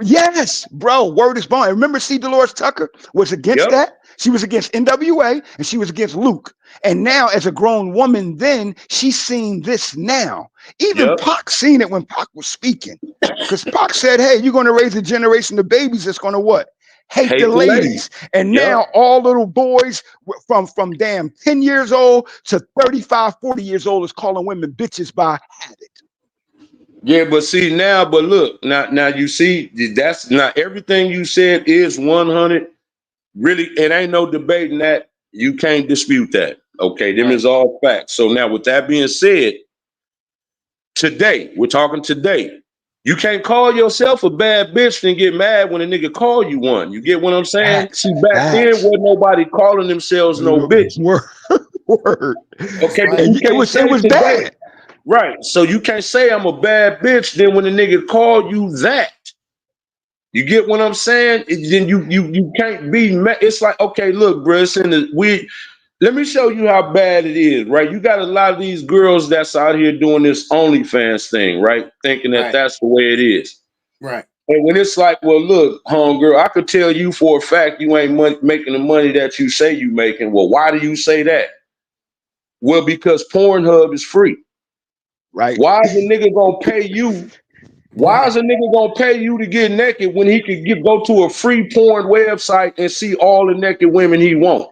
Yes, bro. Word is bond. Remember, C. Dolores Tucker was against that. She was against NWA and she was against Luke. And now, as a grown woman, then she's seen this now. Even Pac seen it when Pac was speaking, because Pac said, "Hey, you're going to raise a generation of babies that's going to what? Hate the ladies." And now all little boys from damn 10 years old to 35, 40 years old is calling women bitches by habit. Yeah, but see now, but look, now you see, that's not everything you said is 100. Really, it ain't no debating that. You can't dispute that. Okay, them is all facts. So now with that being said, today, we're talking today. You can't call yourself a bad bitch and get mad when a nigga call you one. You get what I'm saying? See, back then wasn't nobody calling themselves no bitch. Word. Okay, but it was bad. Right. So you can't say I'm a bad bitch, then when the nigga call you that. You get what I'm saying? Then you can't be mad. It's like, okay, look, bro, it's in the let me show you how bad it is, right? You got a lot of these girls that's out here doing this OnlyFans thing, right? Thinking that that's the way it is. Right. And when it's like, well, look, homegirl, I could tell you for a fact you ain't making the money that you say you making. Well, why do you say that? Well, because Pornhub is free. Right. Why is a nigga gonna pay you? Why is a nigga gonna pay you to get naked when he could go to a free porn website and see all the naked women he wants?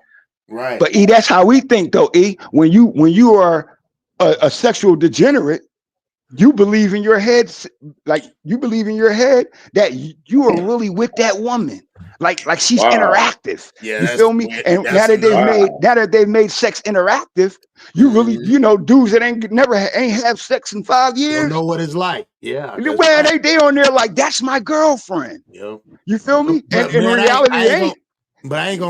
Right. But E, that's how we think though, E. When you are a sexual degenerate, you believe in your head, that you are really with that woman. Like she's interactive. Yeah, you feel me? And now that they've made sex interactive, you really, dudes that ain't have sex in 5 years. Don't know what it's like. Yeah. Man, they on there like, that's my girlfriend. Yep. You feel me? But, and man, in reality, it ain't. But I ain't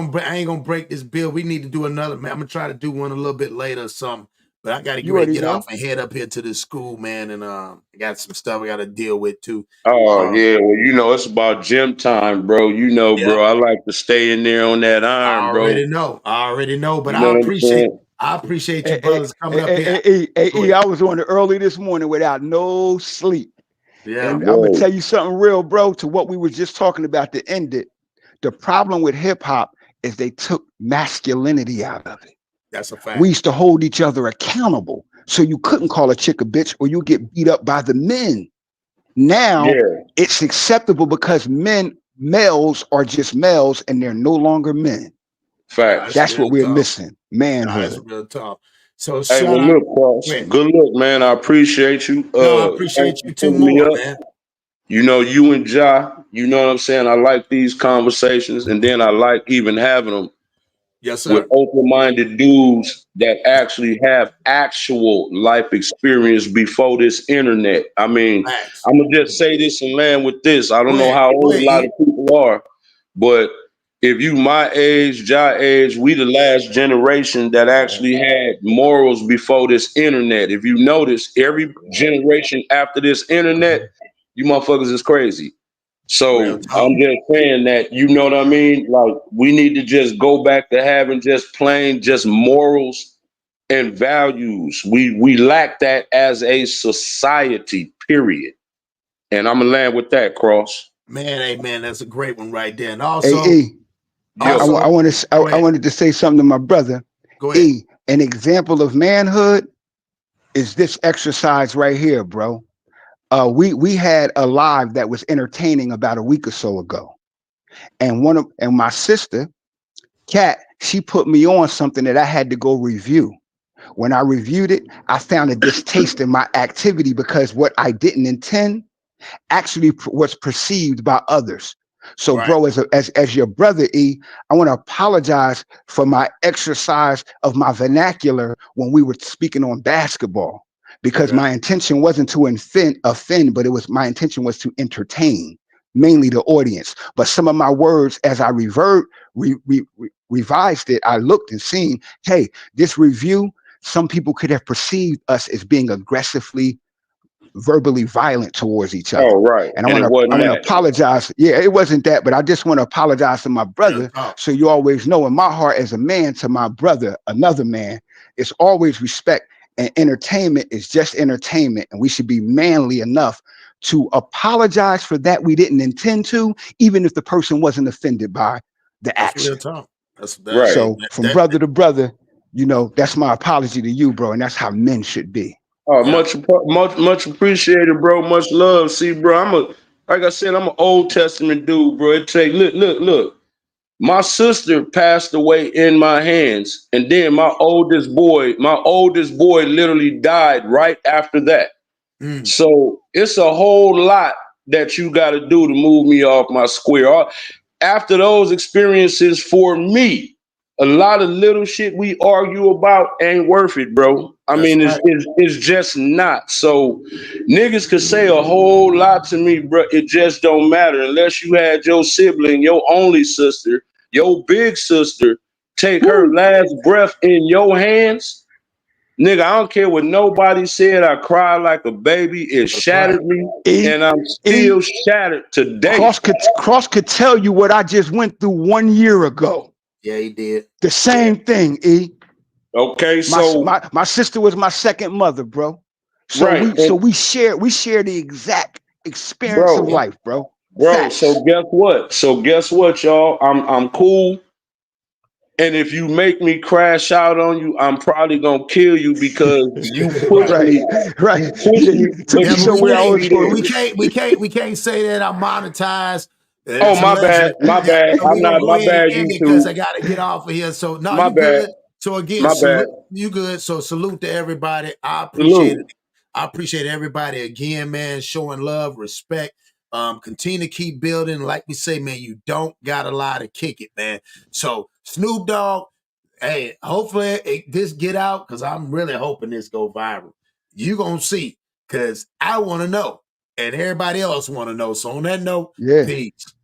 gonna break this bill. We need to do another, man. I'm gonna try to do one a little bit later or something. But I gotta get off and head up here to the school, man. And I got some stuff I gotta deal with too. Oh yeah, well, it's about gym time, bro. Bro, I like to stay in there on that iron, bro. I already know, but I appreciate you brothers coming up here. Hey, I was on it early this morning without no sleep. Yeah. And I'm gonna tell you something real, bro, to what we were just talking about to end it. The problem with hip hop is they took masculinity out of it. That's a fact. We used to hold each other accountable. So you couldn't call a chick a bitch or you get beat up by the men. Now it's acceptable because males are just males and they're no longer men. Facts. That's what we're missing. Manhood. That's real tough. So hey, well, look, Cross, good luck, man. I appreciate you. I appreciate you too more, man. You and Ja, you know what I'm saying? I like these conversations, and then I like even having them with open-minded dudes that actually have actual life experience before this internet. I mean, I'm going to just say this and land with this. I don't know how old a lot of people are, but if you my age, Ja age, we the last generation that actually had morals before this internet. If you notice, every generation after this internet, you motherfuckers is crazy. So I'm just saying that, you know what I mean? Like, we need to just go back to having just morals and values. We lack that as a society, period. And I'm gonna land with that, Cross. Man, hey man, that's a great one right there. And also, I wanted to say something to my brother. Go ahead. An example of manhood is this exercise right here, bro. We had a live that was entertaining about a week or so ago, and my sister, Kat, she put me on something that I had to go review. When I reviewed it, I found a distaste in my activity because what I didn't intend actually was perceived by others. So, bro, as your brother, E, I want to apologize for my exercise of my vernacular when we were speaking on basketball. Because my intention wasn't to offend, but my intention was to entertain, mainly the audience. But some of my words, as I revised it, I looked and seen, hey, this review, some people could have perceived us as being aggressively verbally violent towards each other. Oh, right. And I want to apologize. Yeah, it wasn't that, but I just want to apologize to my brother. So you always know in my heart as a man to my brother, another man, it's always respect, and entertainment is just entertainment. And we should be manly enough to apologize for that we didn't intend to, even if the person wasn't offended by the action. That's right. So from brother to brother, you know, that's my apology to you, bro. And that's how men should be. Oh, much appreciated, bro. Much love. See, bro, like I said, I'm an Old Testament dude, bro. It take look. My sister passed away in my hands, and then my oldest boy literally died right after that. So it's a whole lot that you got to do to move me off my square. After those experiences, for me, a lot of little shit we argue about ain't worth it, bro. I mean, it's just not. So niggas could say a whole lot to me, bro. It just don't matter unless you had your sibling, your only sister, your big sister, take her last breath in your hands. Nigga, I don't care what nobody said. I cried like a baby. It shattered me, and I'm still shattered today. Cross could tell you what I just went through 1 year ago. Yeah, he did. The same thing, E. Okay, so my sister was my second mother, bro. So we share the exact experience of life, bro. Bro, so guess what, y'all? I'm cool. And if you make me crash out on you, I'm probably gonna kill you because you push me. Right. We can't say that I'm monetized. Oh, my bad. My bad. So I'm not. My bad, YouTube. Because I got to get off of here. So no, you good. So again, you good. So salute to everybody. I appreciate it. I appreciate everybody again, man, showing love, respect. Continue to keep building. Like we say, man, you don't got a lot to kick it, man. So Snoop Dogg, hey, hopefully this get out, because I'm really hoping this go viral. You gonna see, because I want to know, and everybody else want to know. So on that note, peace.